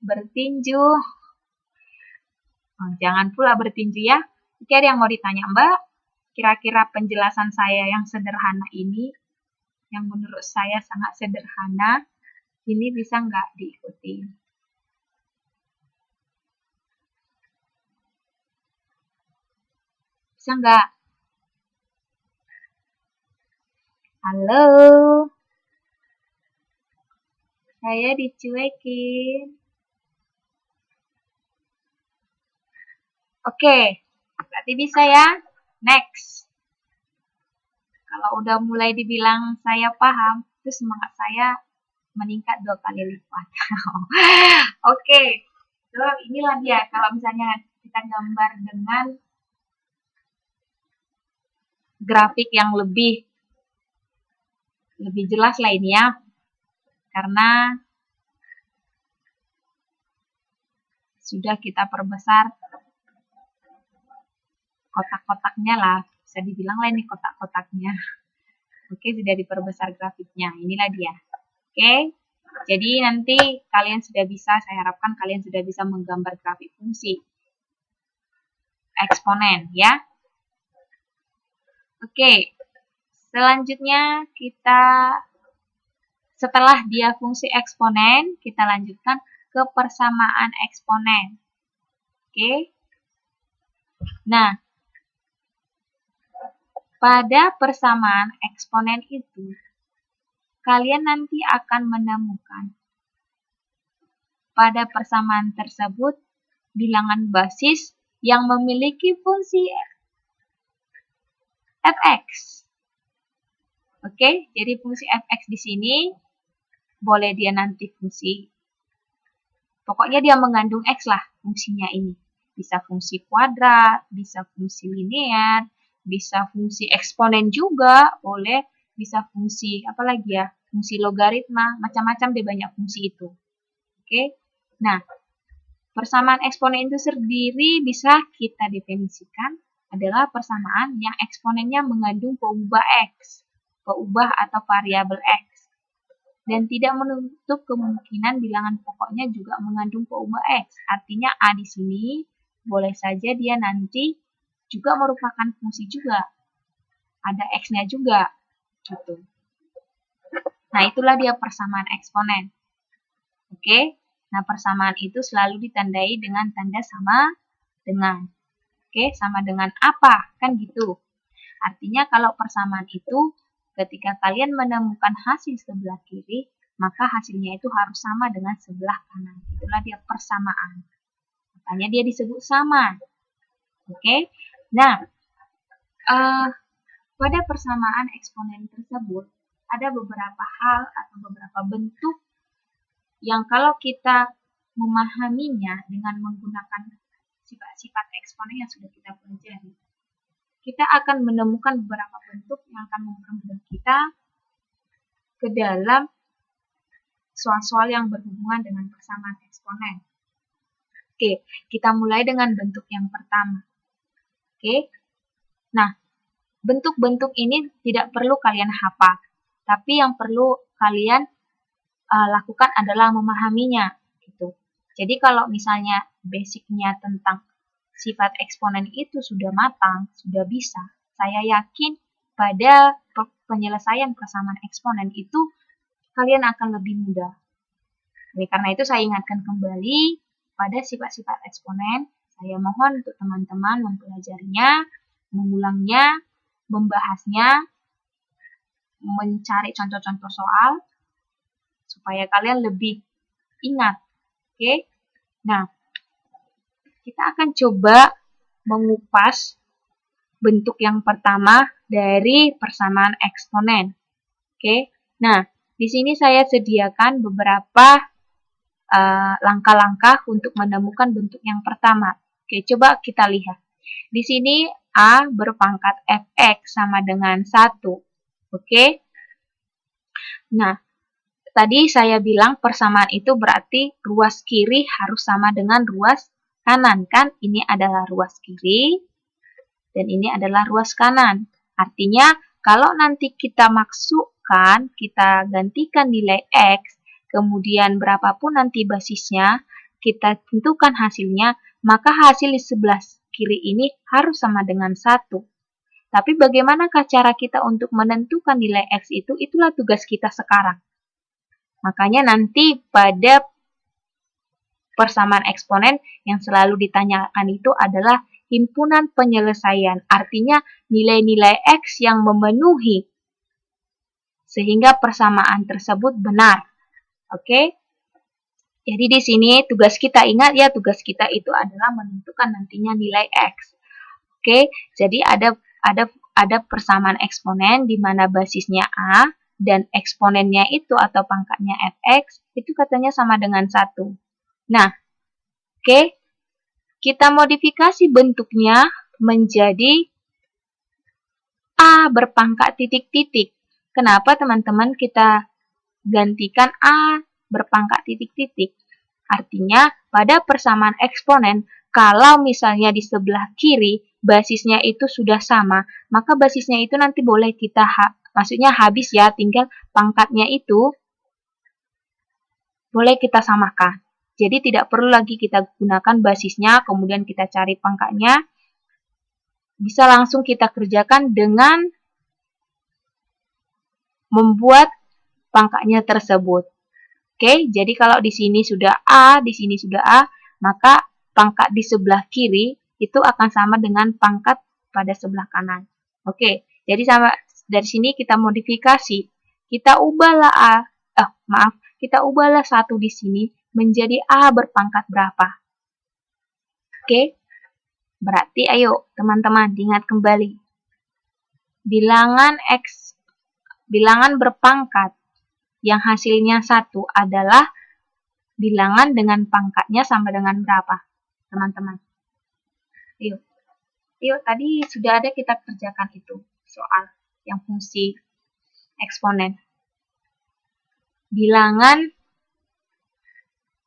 Bertinju. Oh, jangan pula bertinju ya. Oke, ada yang mau ditanya, Mbak? Kira-kira penjelasan saya yang sederhana ini, yang menurut saya sangat sederhana, ini bisa nggak diikuti? Bisa nggak? Halo? Saya dicuekin. Oke, berarti bisa ya. Next. Kalau udah mulai dibilang saya paham, itu semangat saya meningkat 2 kali lipat. Oke, so inilah dia. Kalau misalnya kita gambar dengan grafik yang lebih jelas lah ini ya, karena sudah kita perbesar kotak-kotaknya lah, bisa dibilang lah ini kotak-kotaknya. Oke, sudah diperbesar grafiknya, inilah dia. Oke, jadi nanti kalian sudah bisa, saya harapkan kalian sudah bisa menggambar grafik fungsi eksponen ya. Oke, selanjutnya kita setelah dia fungsi eksponen, kita lanjutkan ke persamaan eksponen. Oke. Nah, pada persamaan eksponen itu, kalian nanti akan menemukan pada persamaan tersebut bilangan basis yang memiliki fungsi fx. Oke, jadi fungsi fx di sini boleh dia nanti fungsi. Pokoknya dia mengandung x lah fungsinya ini. Bisa fungsi kuadrat, bisa fungsi linear, bisa fungsi eksponen juga, boleh, bisa fungsi apa lagi ya? Fungsi logaritma, macam-macam deh banyak fungsi itu. Oke. Nah, persamaan eksponen itu sendiri bisa kita definisikan adalah persamaan yang eksponennya mengandung peubah x, peubah atau variabel x. Dan tidak menutup kemungkinan bilangan pokoknya juga mengandung peubah x. Artinya A di sini boleh saja dia nanti juga merupakan fungsi juga. Ada x-nya juga. Gitu. Nah, itulah dia persamaan eksponen. Oke. Nah, persamaan itu selalu ditandai dengan tanda sama dengan. Oke, sama dengan apa? Kan gitu. Artinya kalau persamaan itu ketika kalian menemukan hasil sebelah kiri, maka hasilnya itu harus sama dengan sebelah kanan. Itulah dia persamaan. Makanya dia disebut sama. Oke. Nah, pada persamaan eksponen tersebut ada beberapa hal atau beberapa bentuk yang kalau kita memahaminya dengan menggunakan sifat-sifat eksponen yang sudah kita pelajari, kita akan menemukan beberapa bentuk yang akan mempermudah kita ke dalam soal-soal yang berhubungan dengan persamaan eksponen. Oke, kita mulai dengan bentuk yang pertama. Oke, nah, bentuk-bentuk ini tidak perlu kalian hafal, tapi yang perlu kalian lakukan adalah memahaminya. Gitu. Jadi kalau misalnya basicnya tentang sifat eksponen itu sudah matang, sudah bisa, saya yakin pada penyelesaian persamaan eksponen itu kalian akan lebih mudah. Oleh karena itu saya ingatkan kembali pada sifat-sifat eksponen. Saya mohon untuk teman-teman mempelajarinya, mengulangnya, membahasnya, mencari contoh-contoh soal, supaya kalian lebih ingat. Oke? Nah, kita akan coba mengupas bentuk yang pertama dari persamaan eksponen. Oke, nah di sini saya sediakan beberapa langkah-langkah untuk menemukan bentuk yang pertama. Oke, coba kita lihat. Di sini A berpangkat fx sama dengan 1. Oke. Nah, tadi saya bilang persamaan itu berarti ruas kiri harus sama dengan ruas kanan, kan? Ini adalah ruas kiri dan ini adalah ruas kanan. Artinya, kalau nanti kita masukkan, kita gantikan nilai X, kemudian berapapun nanti basisnya, kita tentukan hasilnya, maka hasil di sebelah kiri ini harus sama dengan 1. Tapi bagaimanakah cara kita untuk menentukan nilai X itu? Itulah tugas kita sekarang. Makanya nanti pada persamaan eksponen yang selalu ditanyakan itu adalah himpunan penyelesaian. Artinya nilai-nilai X yang memenuhi sehingga persamaan tersebut benar. Oke? Jadi di sini tugas kita, ingat ya, tugas kita itu adalah menentukan nantinya nilai X. Oke? Jadi ada persamaan eksponen di mana basisnya A dan eksponennya itu atau pangkatnya fx itu katanya sama dengan 1. Nah, oke, kita modifikasi bentuknya menjadi A berpangkat titik-titik. Kenapa teman-teman kita gantikan A berpangkat titik-titik? Artinya pada persamaan eksponen, kalau misalnya di sebelah kiri basisnya itu sudah sama, maka basisnya itu nanti boleh kita, maksudnya habis ya, tinggal pangkatnya itu boleh kita samakan. Jadi tidak perlu lagi kita gunakan basisnya, kemudian kita cari pangkatnya. Bisa langsung kita kerjakan dengan membuat pangkatnya tersebut. Oke, jadi kalau di sini sudah A, di sini sudah A, maka pangkat di sebelah kiri itu akan sama dengan pangkat pada sebelah kanan. Oke, jadi sama dari sini kita modifikasi. Kita ubahlah kita ubahlah 1 di sini menjadi A berpangkat berapa. Oke, berarti ayo teman-teman diingat kembali. Bilangan berpangkat yang hasilnya 1 adalah bilangan dengan pangkatnya sama dengan berapa, teman-teman? Yuk, tadi sudah ada kita kerjakan itu, soal yang fungsi eksponen. Bilangan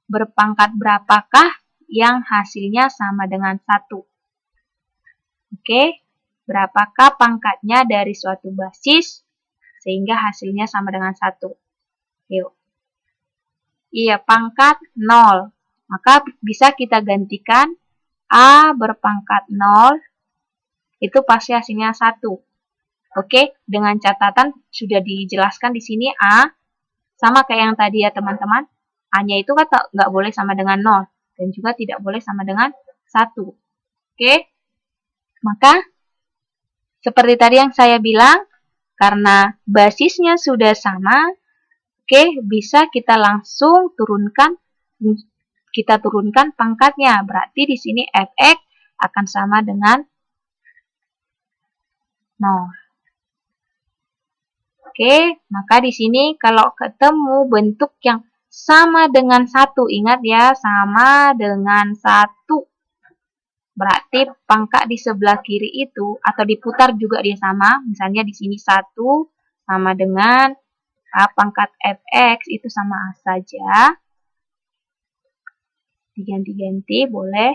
berpangkat berapakah yang hasilnya sama dengan 1? Oke, berapakah pangkatnya dari suatu basis sehingga hasilnya sama dengan 1? Yuk. Iya, pangkat 0. Maka bisa kita gantikan A berpangkat 0 itu pasti hasilnya 1. Oke, dengan catatan sudah dijelaskan di sini A sama kayak yang tadi ya teman-teman. A-nya itu kan nggak boleh sama dengan 0 dan juga tidak boleh sama dengan 1. Oke, maka seperti tadi yang saya bilang, karena basisnya sudah sama, oke, bisa kita langsung turunkan pangkatnya. Berarti di sini fx akan sama dengan 0. Oke, maka di sini kalau ketemu bentuk yang sama dengan 1, ingat ya, sama dengan 1. Berarti pangkat di sebelah kiri itu, atau diputar juga dia sama, misalnya di sini 1 sama dengan pangkat fx itu sama saja. Diganti-ganti boleh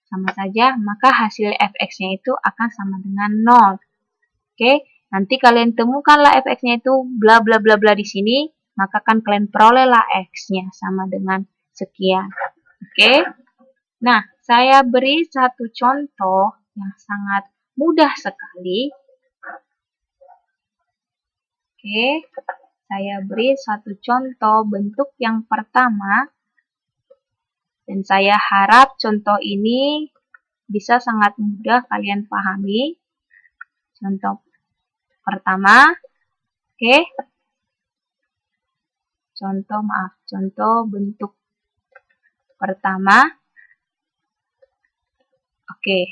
sama saja, maka hasil fx-nya itu akan sama dengan 0. Oke, nanti kalian temukanlah fx-nya itu bla bla bla bla di sini, maka kan kalian perolehlah x-nya sama dengan sekian. Oke. Nah, saya beri satu contoh yang sangat mudah sekali. Oke, saya beri satu contoh bentuk yang pertama. Dan saya harap contoh ini bisa sangat mudah kalian pahami. Contoh pertama, oke. Contoh bentuk pertama. Oke.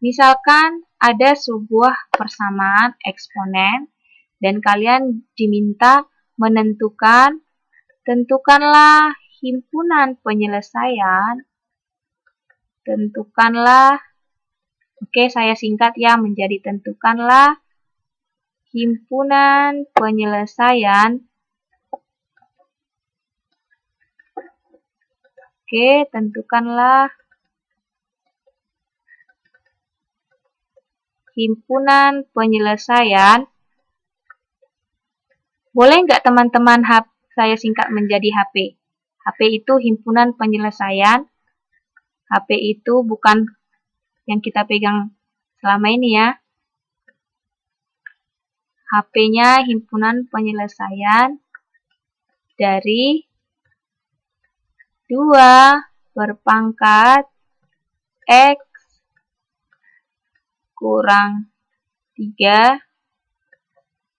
Misalkan ada sebuah persamaan eksponen dan kalian diminta tentukanlah himpunan penyelesaian, oke saya singkat ya menjadi tentukanlah himpunan penyelesaian, oke tentukanlah himpunan penyelesaian. Boleh nggak teman-teman saya singkat menjadi HP? HP itu himpunan penyelesaian. HP itu bukan yang kita pegang selama ini ya. HP-nya himpunan penyelesaian dari 2 berpangkat X kurang 3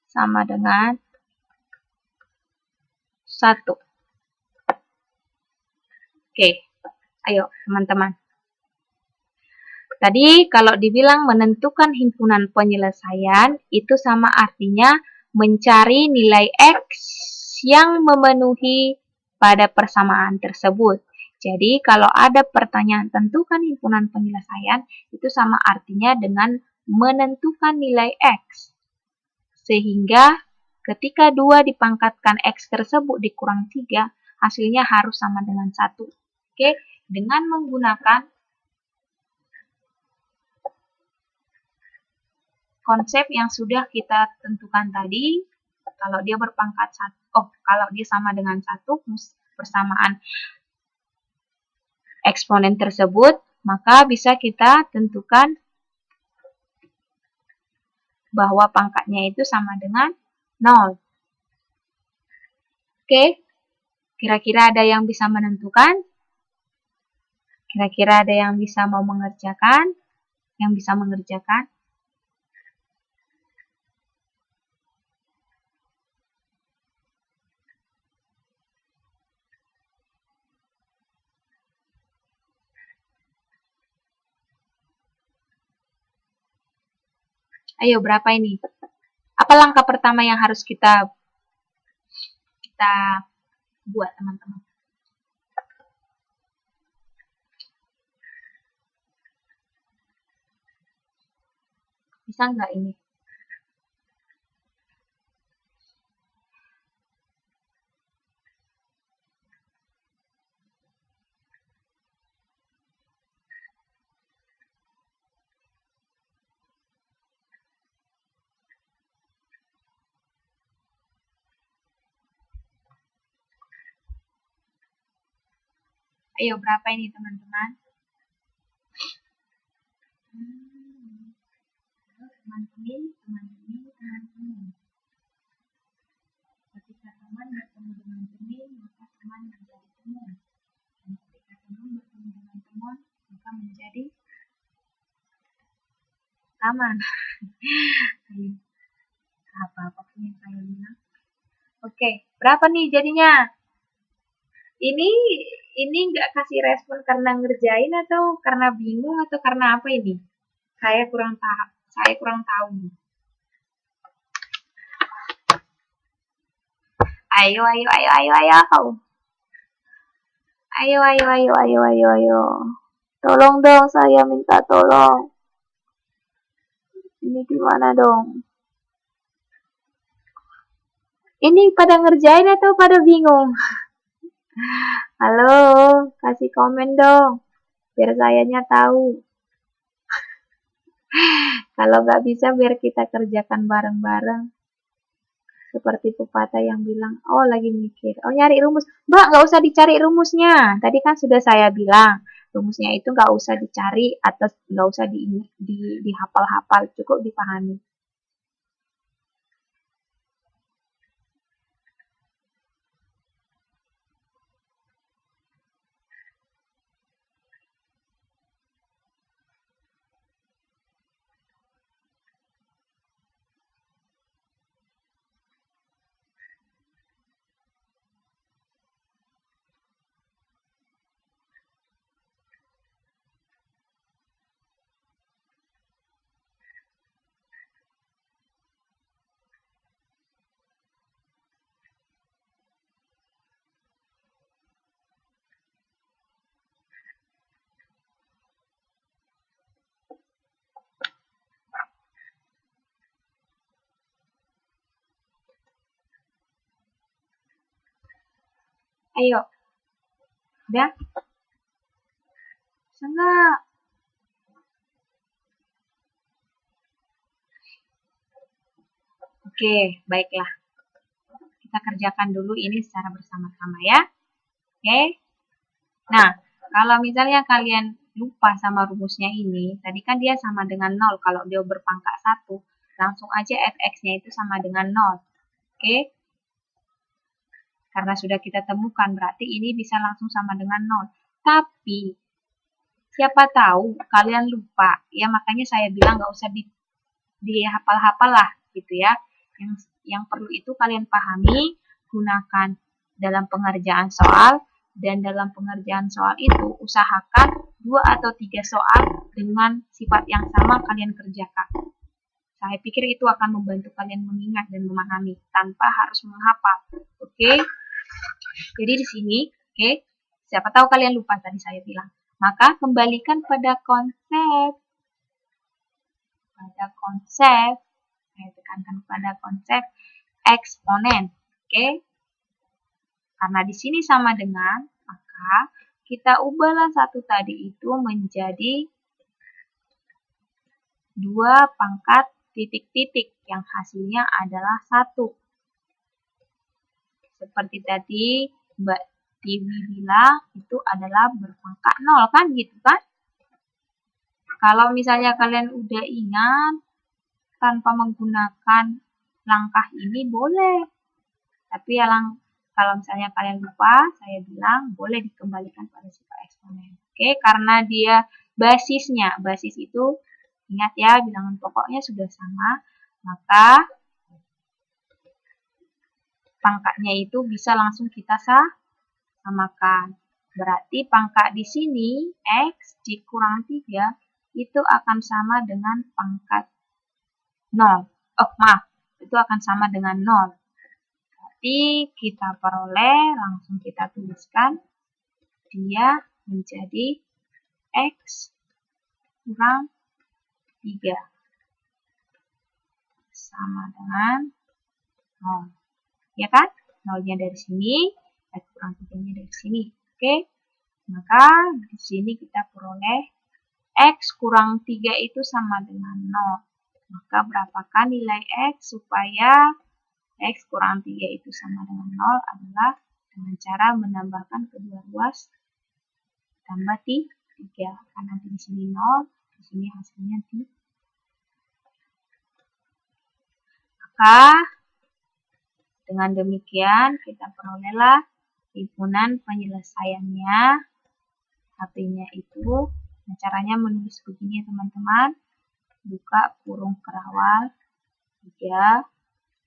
sama dengan 1. Oke, ayo teman-teman. Tadi kalau dibilang menentukan himpunan penyelesaian, itu sama artinya mencari nilai X yang memenuhi pada persamaan tersebut. Jadi kalau ada pertanyaan tentukan himpunan penyelesaian, itu sama artinya dengan menentukan nilai X. Sehingga ketika 2 dipangkatkan X tersebut dikurang 3, hasilnya harus sama dengan 1. Oke, dengan menggunakan konsep yang sudah kita tentukan tadi, kalau dia berpangkat 1, kalau dia sama dengan 1, persamaan eksponen tersebut, maka bisa kita tentukan bahwa pangkatnya itu sama dengan 0. Oke, kira-kira ada yang bisa menentukan? Kira-kira ada yang bisa mau mengerjakan? Yang bisa mengerjakan? Ayo, berapa ini? Apa langkah pertama yang harus kita buat, teman-teman? Bisa nggak ini? Ayo, berapa ini teman-teman? Teman-teman. Ketika teman bertemu dengan teman, maka teman menjadi teman. Dan ketika teman bertemu dengan teman, maka menjadi teman. Apa yang saya bilang? Oke, berapa nih jadinya? Ini nggak kasih respon karena ngerjain atau karena bingung atau karena apa ini? Saya kurang tahu. Ayo. Ayo. Tolong dong, saya minta tolong. Ini gimana dong? Ini pada ngerjain atau pada bingung? Halo, kasih komen dong, biar sayanya tahu. Kalau nggak bisa, biar kita kerjakan bareng-bareng. Seperti pepatah yang bilang, oh lagi mikir, oh nyari rumus. Mbak, nggak usah dicari rumusnya. Tadi kan sudah saya bilang, rumusnya itu nggak usah dicari atau nggak usah dihafal-hafal, cukup dipahami. Ayo. Udah? Bisa nggak? Oke, baiklah. Kita kerjakan dulu ini secara bersama-sama ya. Oke. Nah, kalau misalnya kalian lupa sama rumusnya ini, tadi kan dia sama dengan 0 kalau dia berpangkat 1. Langsung aja fx-nya itu sama dengan 0. Oke? Karena sudah kita temukan, berarti ini bisa langsung sama dengan 0. Tapi, siapa tahu kalian lupa. Ya, makanya saya bilang nggak usah dihafal-hafal lah, gitu ya. Yang perlu itu kalian pahami, gunakan dalam pengerjaan soal, dan dalam pengerjaan soal itu usahakan 2 atau 3 soal dengan sifat yang sama kalian kerjakan. Saya pikir itu akan membantu kalian mengingat dan memahami tanpa harus menghafal. Oke? Jadi di sini, oke, siapa tahu kalian lupa tadi saya bilang. Maka kembalikan pada konsep. Saya tekankan pada konsep eksponen. Oke? Karena di sini sama dengan, maka kita ubahlah 1 tadi itu menjadi 2 pangkat titik-titik yang hasilnya adalah 1. Seperti tadi Mbak Tiwi bilang itu adalah berpangkat 0 kan gitu kan? Kalau misalnya kalian udah ingat tanpa menggunakan langkah ini boleh. Tapi kalau misalnya kalian lupa, saya bilang boleh dikembalikan pada sifat eksponen. Oke, karena dia basis itu ingat ya, bilangan pokoknya sudah sama, maka pangkatnya itu bisa langsung kita samakan. Berarti pangkat di sini, X dikurang 3, itu akan sama dengan pangkat 0. Oh, maaf, itu akan sama dengan 0. Berarti kita peroleh, langsung kita tuliskan, dia menjadi X kurang 3. Sama dengan 0. Ya kan? 0-nya dari sini, X kurang 3-nya dari sini. Oke? Maka di sini kita peroleh X kurang 3 itu sama dengan 0. Maka berapakah nilai X supaya X kurang 3 itu sama dengan 0 adalah dengan cara menambahkan kedua ruas tambah 3. Karena nanti di sini 0, di sini hasilnya 3. Maka dengan demikian kita perolehlah himpunan penyelesaiannya. HP-nya itu, nah caranya menulis begini ya teman-teman. Buka kurung kerawal 3,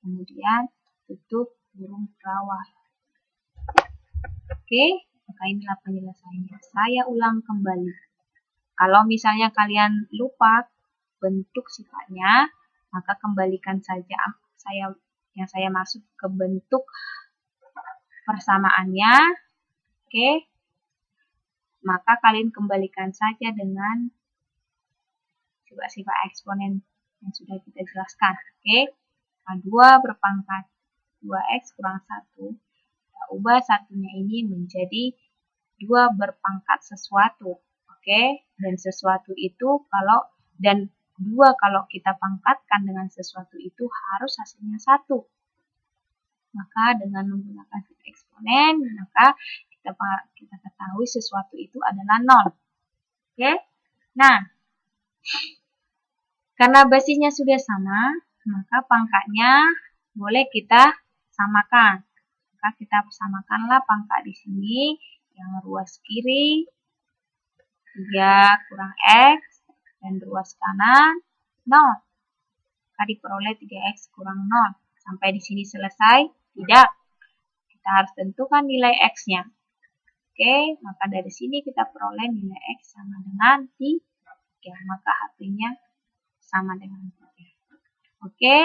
kemudian tutup kurung kerawal. Oke, maka inilah penyelesaiannya. Saya ulang kembali. Kalau misalnya kalian lupa bentuk sifatnya, maka kembalikan saja yang saya maksud ke bentuk persamaannya. Oke, maka kalian kembalikan saja dengan sifat-sifat eksponen yang sudah kita jelaskan. Oke, 2 berpangkat 2x kurang 1. Kita ubah satunya ini menjadi 2 berpangkat sesuatu. Oke, dan sesuatu itu dan 2 kalau kita pangkatkan dengan sesuatu itu harus hasilnya 1. Maka dengan menggunakan sifat eksponen, maka kita ketahui sesuatu itu adalah 0. Oke? Nah, karena basisnya sudah sama, maka pangkatnya boleh kita samakan. Maka kita samakanlah pangkat di sini yang ruas kiri 3 kurang X dan ruas kanan 0. Maka diperoleh 3X kurang 0. Sampai di sini selesai? Tidak. Kita harus tentukan nilai X-nya. Oke, maka dari sini kita peroleh nilai X sama dengan 3. Maka HP-nya sama dengan 3. Oke.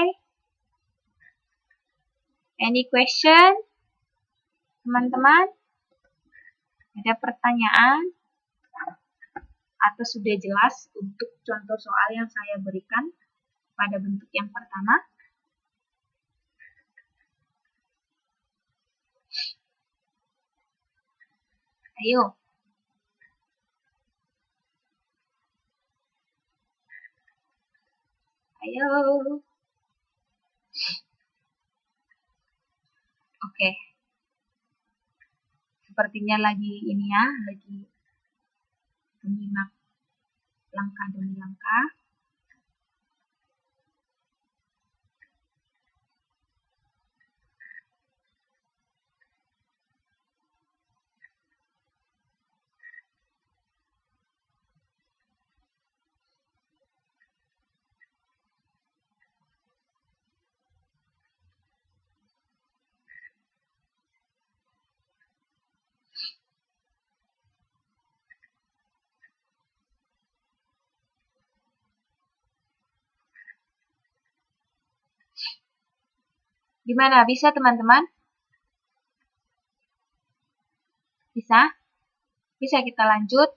Any question? Teman-teman? Ada pertanyaan? Atau sudah jelas untuk contoh soal yang saya berikan pada bentuk yang pertama? Ayo. Ayo. Oke. Sepertinya lagi ini ya, lagi menyimak langkah demi langkah. Gimana? Bisa teman-teman? Bisa? Bisa kita lanjut?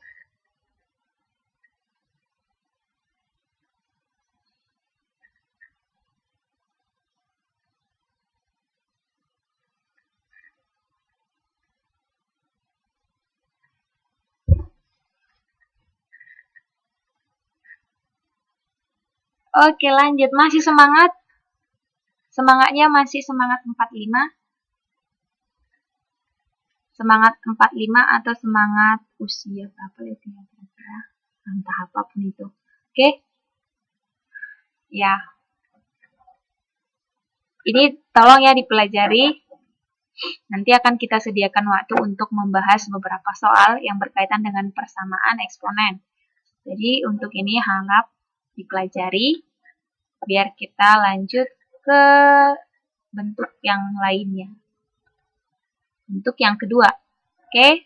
Oke, lanjut. Masih semangat? Semangatnya masih semangat 45? Semangat 45 atau semangat usia berapa itu ya kira-kira? Entah apapun itu. Oke? Ya. Ini tolong ya dipelajari. Nanti akan kita sediakan waktu untuk membahas beberapa soal yang berkaitan dengan persamaan eksponen. Jadi untuk ini harap dipelajari biar kita lanjut ke bentuk yang lainnya. Bentuk yang kedua. Oke?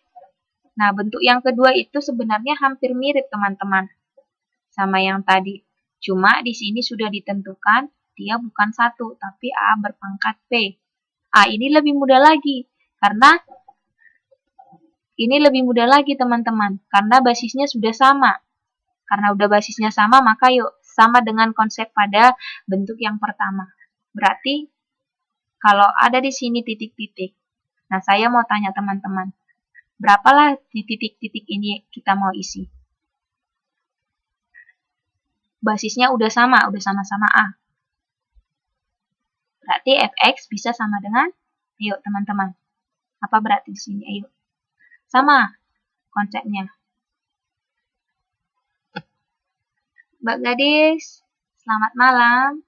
Nah, bentuk yang kedua itu sebenarnya hampir mirip teman-teman sama yang tadi. Cuma di sini sudah ditentukan dia bukan 1, tapi A berpangkat P. A ini lebih mudah lagi, karena ini lebih mudah lagi teman-teman, karena basisnya sudah sama. Karena udah basisnya sama, maka yuk sama dengan konsep pada bentuk yang pertama. Berarti kalau ada di sini titik-titik. Nah, saya mau tanya teman-teman, berapalah di titik-titik ini kita mau isi? Basisnya udah sama-sama A. Berarti fx bisa sama dengan, ayo teman-teman. Apa berarti di sini? Ayo. Sama konsepnya. Mbak Gadis, selamat malam.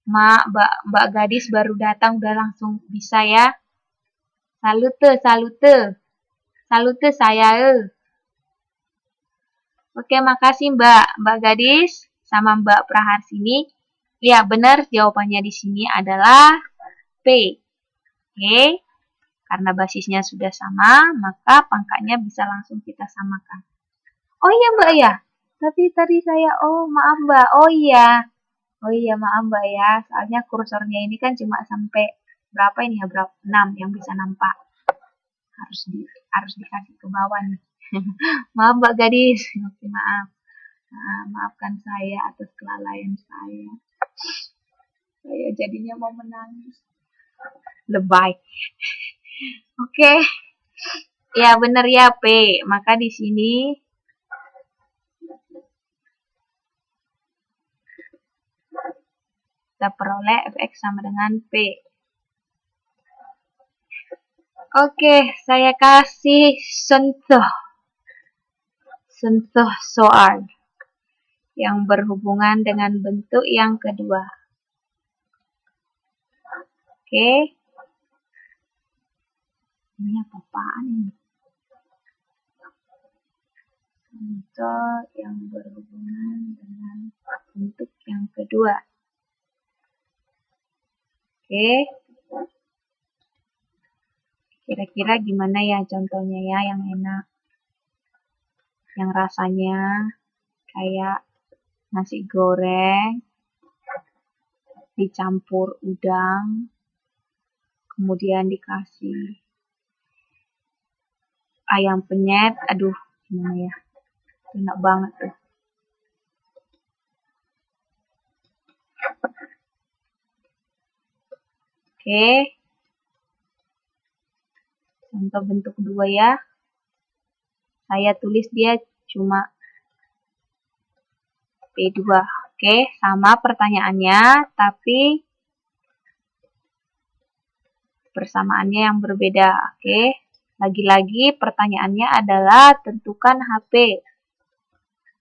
Mbak Gadis baru datang udah langsung bisa ya. Salute, salute. Salute saya. Oke, makasih Mbak Gadis sama Mbak Praharsini. Ya, benar jawabannya di sini adalah P. Oke. Karena basisnya sudah sama, maka pangkatnya bisa langsung kita samakan. Oh iya Mbak ya, tapi tadi saya, maaf Mbak, oh iya maaf Mbak ya, soalnya kursornya ini kan cuma sampai berapa ini ya, berapa 6 yang bisa nampak, harus dikasih ke bawah nih. Maaf Mbak Gadis, maaf, maafkan saya atas kelalaian saya jadinya mau menangis, lebay. Oke. Ya, benar ya, P. Maka di sini kita peroleh fx sama dengan P. Oke, saya kasih sentuh soal yang berhubungan dengan bentuk yang kedua. Oke. Ini apa-apaan ini? Contoh yang berhubungan dengan bentuk yang kedua. Oke. Kira-kira gimana ya contohnya ya yang enak? Yang rasanya kayak nasi goreng dicampur udang, kemudian dikasih ayam penyet. Aduh, gimana ya? Enak banget tuh. Oke. Contoh bentuk kedua ya. Saya tulis dia cuma P2. Oke, sama pertanyaannya, tapi persamaannya yang berbeda. Oke, lagi-lagi pertanyaannya adalah tentukan HP.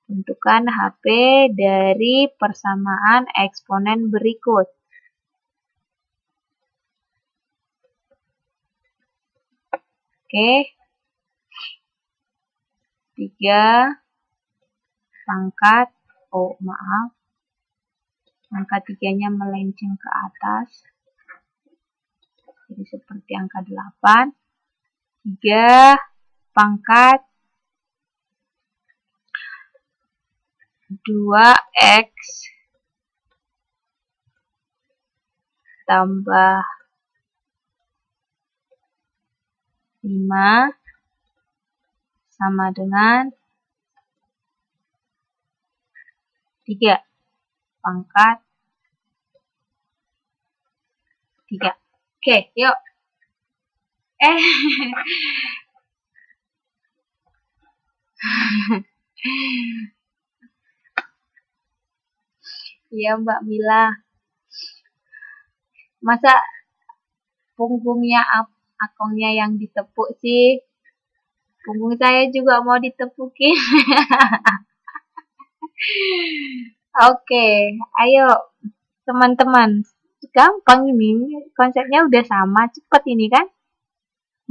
Tentukan HP dari persamaan eksponen berikut. Oke, 3 pangkat, angka 3-nya melenceng ke atas. Jadi seperti angka 8. 3 pangkat 2x tambah 5 sama dengan 3 pangkat 3. Oke, yuk. Iya, Mbak Mila. Masa punggungnya akonnya yang ditepuk sih? Punggung saya juga mau ditepukin. Oke, ayo teman-teman. Gampang ini, konsepnya udah sama, cepet ini kan?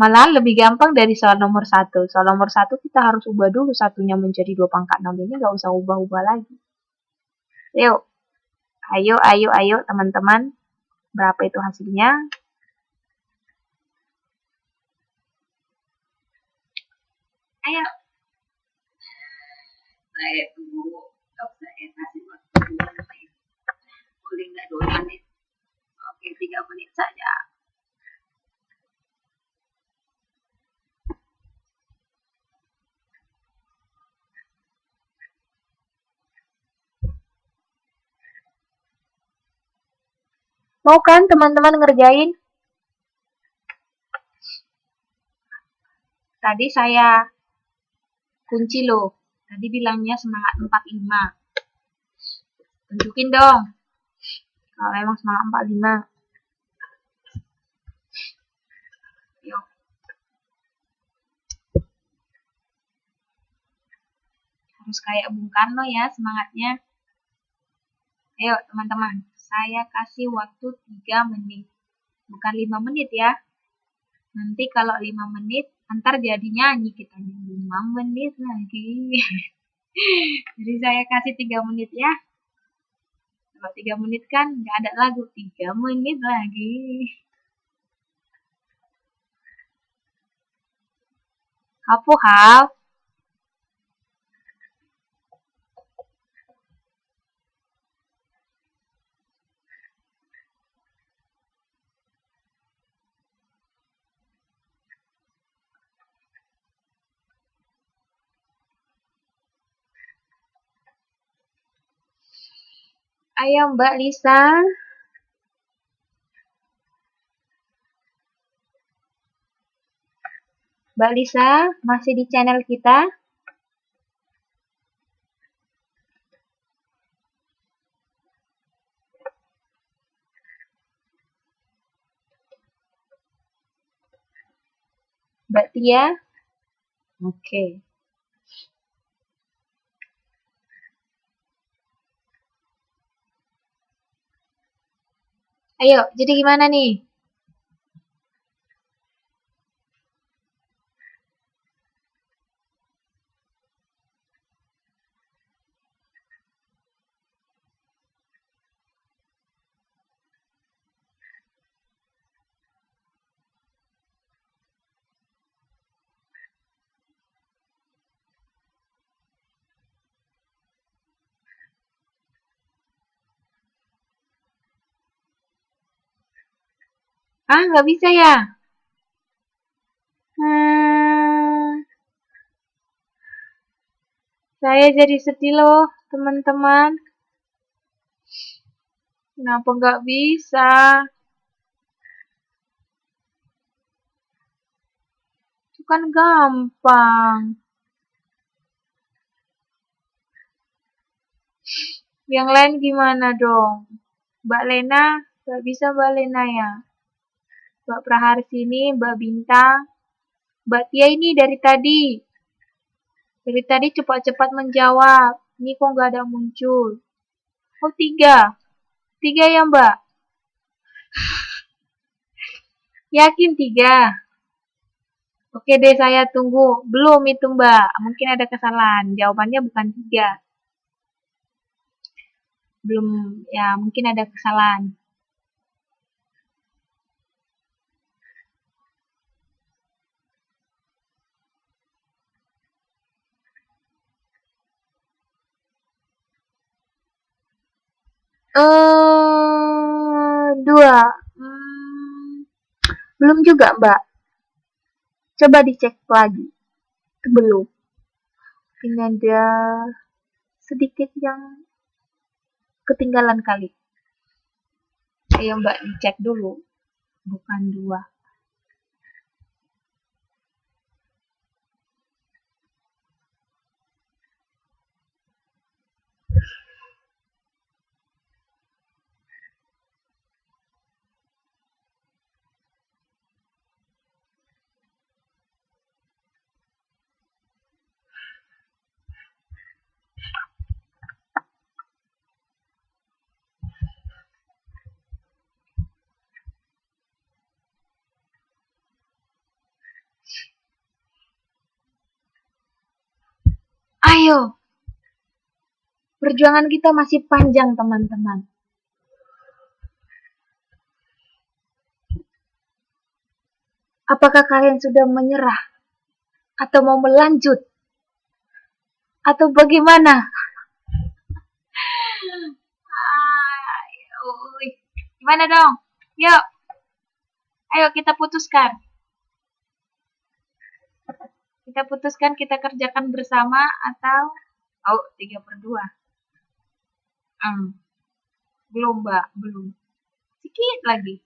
Malah lebih gampang dari soal nomor 1. Soal nomor 1 kita harus ubah dulu satunya menjadi 2 pangkat 6. Ini nggak usah ubah-ubah lagi. Yuk, ayo teman-teman. Berapa itu hasilnya? Ayo. Saya tunggu. Saya kasih waktu 2 menit. Boleh nggak 2 menit? Oke, 3 menit saja. Mau kan teman-teman ngerjain? Tadi saya kunci loh. Tadi bilangnya semangat 45. Tunjukin dong. Kalau memang semangat 45. Yuk. Harus kayak Bung Karno ya semangatnya. Ayo teman-teman, saya kasih waktu 3 menit. Bukan 5 menit ya. Nanti kalau 5 menit, ntar jadi nyanyi kita 5 menit lagi. Jadi saya kasih 3 menit ya. Kalau 3 menit kan nggak ada lagu. 3 menit lagi. Hao. Ayo Mbak Lisa. Mbak Lisa, masih di channel kita? Mbak Tia? Oke. Ayo, jadi gimana nih? Ah, nggak bisa ya? Saya jadi sedih loh, teman-teman. Kenapa nggak bisa? Itu kan gampang. Yang lain gimana dong? Mbak Lena, nggak bisa Mbak Lena ya? Mbak Praharsini, Mbak Bintang, Mbak Tia ini dari tadi. Dari tadi cepat-cepat menjawab. Ini kok nggak ada muncul. Oh, tiga. Tiga ya Mbak? Yakin tiga? Oke deh, saya tunggu. Belum itu Mbak. Mungkin ada kesalahan. Jawabannya bukan tiga. Belum, ya mungkin ada kesalahan. Dua. Belum juga Mbak. Coba dicek lagi. Itu belum. Ini ada sedikit yang ketinggalan kali. Ayo Mbak dicek dulu. Bukan dua. Ayo. Perjuangan kita masih panjang teman-teman. Apakah kalian sudah menyerah? Atau mau melanjut? Atau bagaimana? Gimana dong? Yuk, ayo kita putuskan. Kita putuskan, kita kerjakan bersama atau 3/2. Belum Mbak, belum. Sedikit lagi.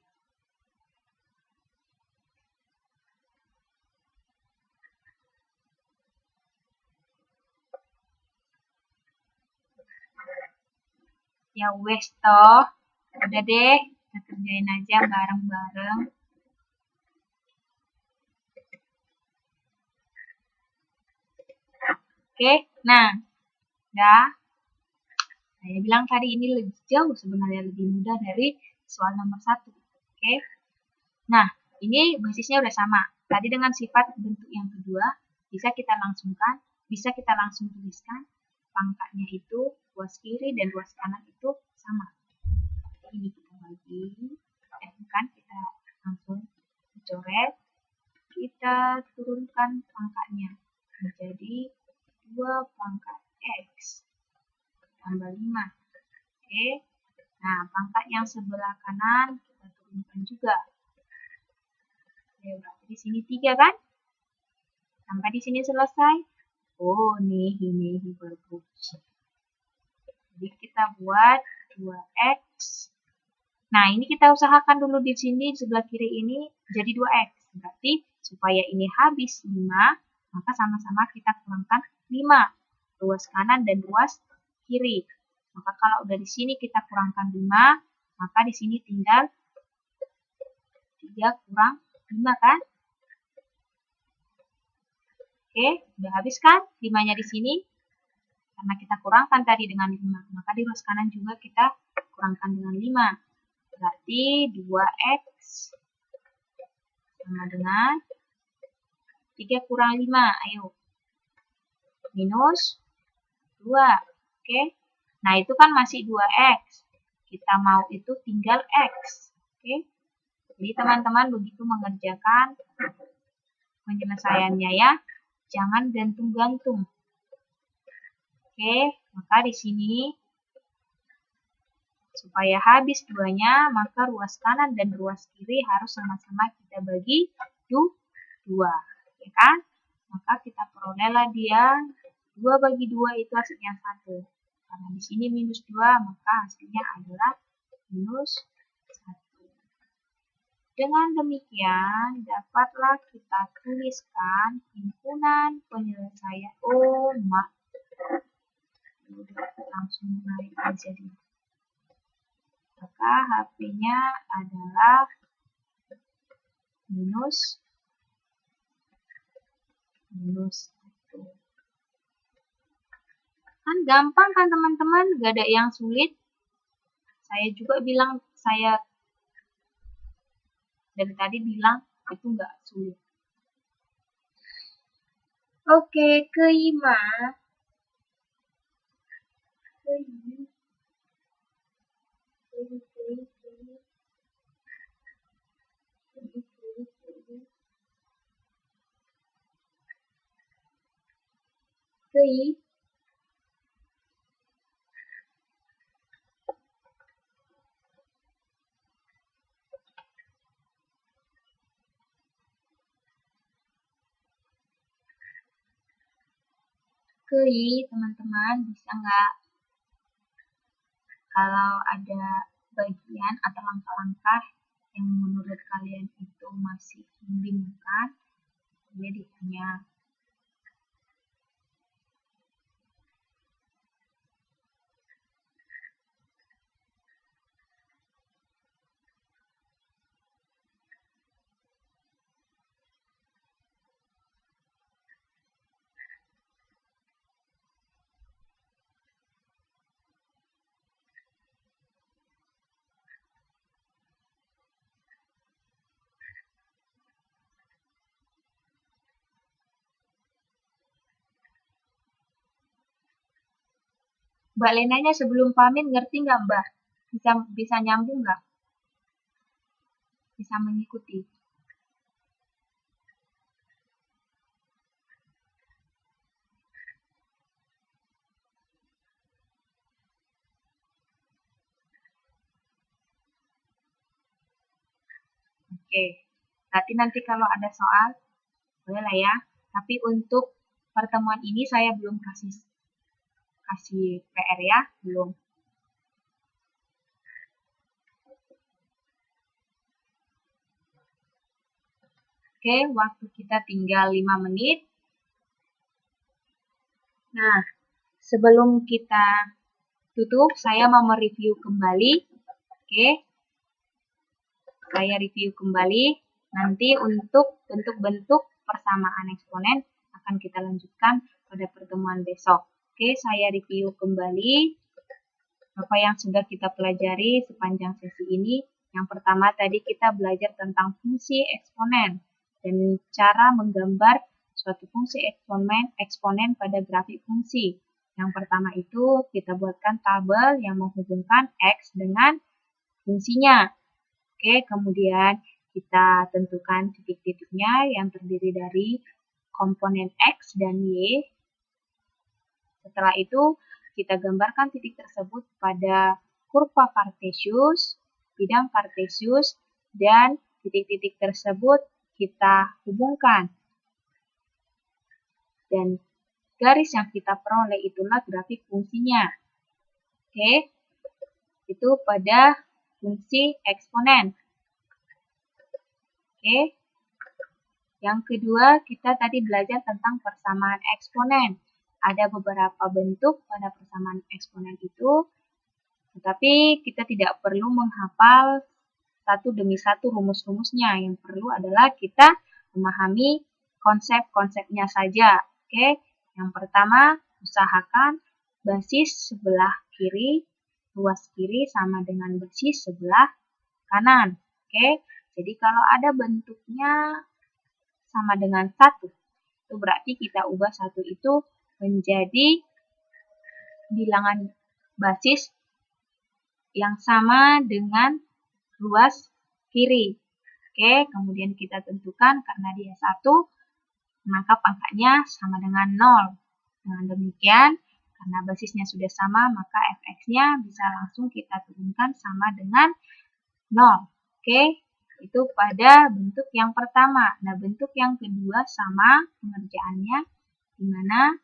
Ya wes toh. Udah deh, kita kerjain aja bareng-bareng. Oke, nah, udah. Saya bilang tadi ini lebih jauh sebenarnya, lebih mudah dari soal nomor 1. Oke, nah ini basisnya udah sama. Tadi dengan sifat bentuk yang kedua, bisa kita langsungkan, bisa kita langsung tuliskan. Pangkatnya itu ruas kiri dan ruas kanan itu sama. Ini kita bagi, kan kita langsung coret, kita turunkan pangkatnya menjadi 2 pangkat X tambah 5. Oke, nah pangkat yang sebelah kanan kita turunkan juga. Oke, berarti di sini 3 kan? Sampai di sini selesai. Oh, nih ini bagus. Jadi kita buat 2x. Nah, ini kita usahakan dulu di sini, di sebelah kiri ini jadi 2x. Berarti supaya ini habis 5, maka sama-sama kita kurangkan 5. Ruas kanan dan ruas kiri. Maka kalau udah di sini kita kurangkan 5, maka di sini tinggal 3 kurang 5 kan? Oke, udah habis kan 5-nya di sini? Karena kita kurangkan tadi dengan 5, maka di ruas kanan juga kita kurangkan dengan 5. Berarti 2x sama dengan 3 kurang 5, ayo. Minus 2, oke. Nah, itu kan masih 2x. Kita mau itu tinggal x, oke. Jadi teman-teman begitu mengerjakan penyelesaiannya ya. Jangan gantung-gantung. Oke, maka di sini supaya habis 2-nya, maka ruas kanan dan ruas kiri harus sama-sama kita bagi 2, ya kan? Maka kita perolehlah dia 2 bagi 2 itu hasilnya 1. Karena di sini minus 2, maka hasilnya adalah minus 1. Dengan demikian, dapatlah kita tuliskan himpunan penyelesaian. Udah langsung naik aja dia. Maka HP-nya adalah minus 1. Kan gampang kan teman-teman, gak ada yang sulit. Saya juga bilang, saya dari tadi bilang itu gak sulit. Oke, kelima. Teman-teman bisa nggak, kalau ada bagian atau langkah-langkah yang menurut kalian itu masih membingungkan, ya ditanya. Mbak Lenanya sebelum pamit ngerti nggak Mbak? Bisa nyambung nggak? Bisa mengikuti? Oke, berarti nanti kalau ada soal, boleh lah ya. Tapi untuk pertemuan ini saya belum kasih PR ya, belum. Oke, waktu kita tinggal 5 menit. Nah, sebelum kita tutup, saya mau mereview kembali. Oke, saya review kembali. Nanti untuk bentuk-bentuk persamaan eksponen akan kita lanjutkan pada pertemuan besok. Oke, saya review kembali apa yang sudah kita pelajari sepanjang sesi ini. Yang pertama tadi kita belajar tentang fungsi eksponen dan cara menggambar suatu fungsi eksponen pada grafik fungsi. Yang pertama itu kita buatkan tabel yang menghubungkan X dengan fungsinya. Oke, kemudian kita tentukan titik-titiknya yang terdiri dari komponen X dan Y. Setelah itu, kita gambarkan titik tersebut pada kurva kartesius, bidang kartesius, dan titik-titik tersebut kita hubungkan. Dan garis yang kita peroleh itulah grafik fungsinya. Oke, itu pada fungsi eksponen. Oke, yang kedua kita tadi belajar tentang persamaan eksponen. Ada beberapa bentuk pada persamaan eksponen itu, tetapi kita tidak perlu menghafal satu demi satu rumus-rumusnya. Yang perlu adalah kita memahami konsep-konsepnya saja. Oke, yang pertama usahakan basis sebelah kiri, luas kiri sama dengan basis sebelah kanan. Oke, jadi kalau ada bentuknya sama dengan 1, itu berarti kita ubah 1 itu menjadi bilangan basis yang sama dengan luas kiri. Oke, kemudian kita tentukan karena dia 1, maka pangkatnya sama dengan 0. Dengan demikian, karena basisnya sudah sama, maka fx-nya bisa langsung kita turunkan sama dengan 0. Oke, itu pada bentuk yang pertama. Nah, bentuk yang kedua sama pengerjaannya, di mana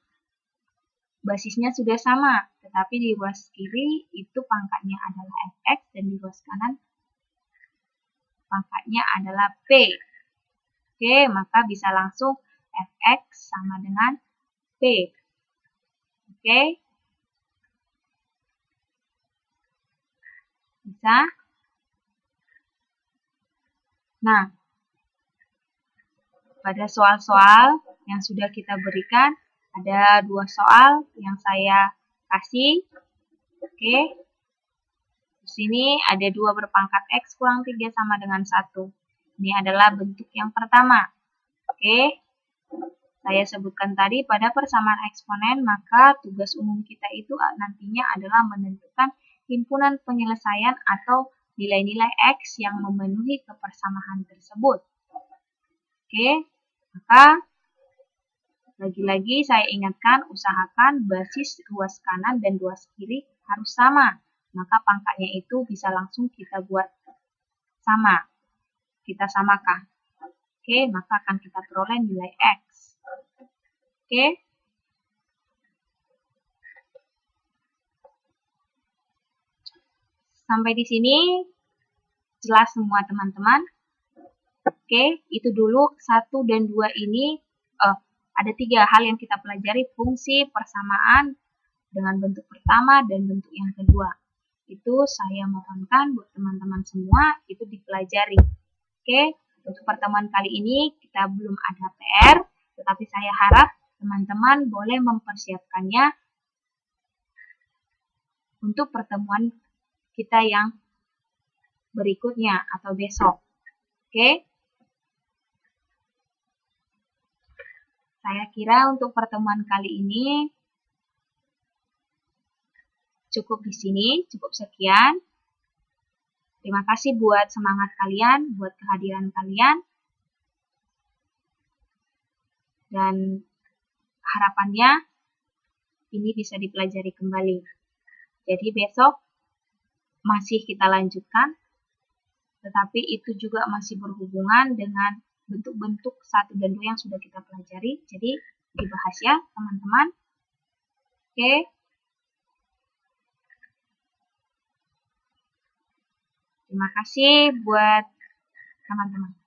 basisnya sudah sama, tetapi di ruas kiri itu pangkatnya adalah fx dan di ruas kanan pangkatnya adalah p. Oke, maka bisa langsung fx sama dengan p. Oke, Bisa? Nah, pada soal-soal yang sudah kita berikan, ada 2 soal yang saya kasih. Oke. Di sini ada 2 berpangkat X kurang 3 sama dengan 1. Ini adalah bentuk yang pertama. Oke. Saya sebutkan tadi pada persamaan eksponen, maka tugas umum kita itu nantinya adalah menentukan himpunan penyelesaian atau nilai-nilai X yang memenuhi kebersamaan tersebut. Oke, maka lagi-lagi saya ingatkan, usahakan basis ruas kanan dan ruas kiri harus sama. Maka pangkatnya itu bisa langsung kita buat sama. Kita samakan. Oke, maka akan kita peroleh nilai X. Oke. Sampai di sini jelas semua teman-teman. Oke, itu dulu 1 dan 2 ini ada 3 hal yang kita pelajari, fungsi, persamaan dengan bentuk pertama dan bentuk yang kedua. Itu saya mohonkan buat teman-teman semua itu dipelajari. Oke, untuk pertemuan kali ini kita belum ada PR, tetapi saya harap teman-teman boleh mempersiapkannya untuk pertemuan kita yang berikutnya atau besok. Oke? Saya kira untuk pertemuan kali ini cukup di sini, cukup sekian. Terima kasih buat semangat kalian, buat kehadiran kalian. Dan harapannya ini bisa dipelajari kembali. Jadi besok masih kita lanjutkan, tetapi itu juga masih berhubungan dengan bentuk-bentuk 1 dan 2 yang sudah kita pelajari. Jadi dibahas ya teman-teman. Oke. Terima kasih buat teman-teman.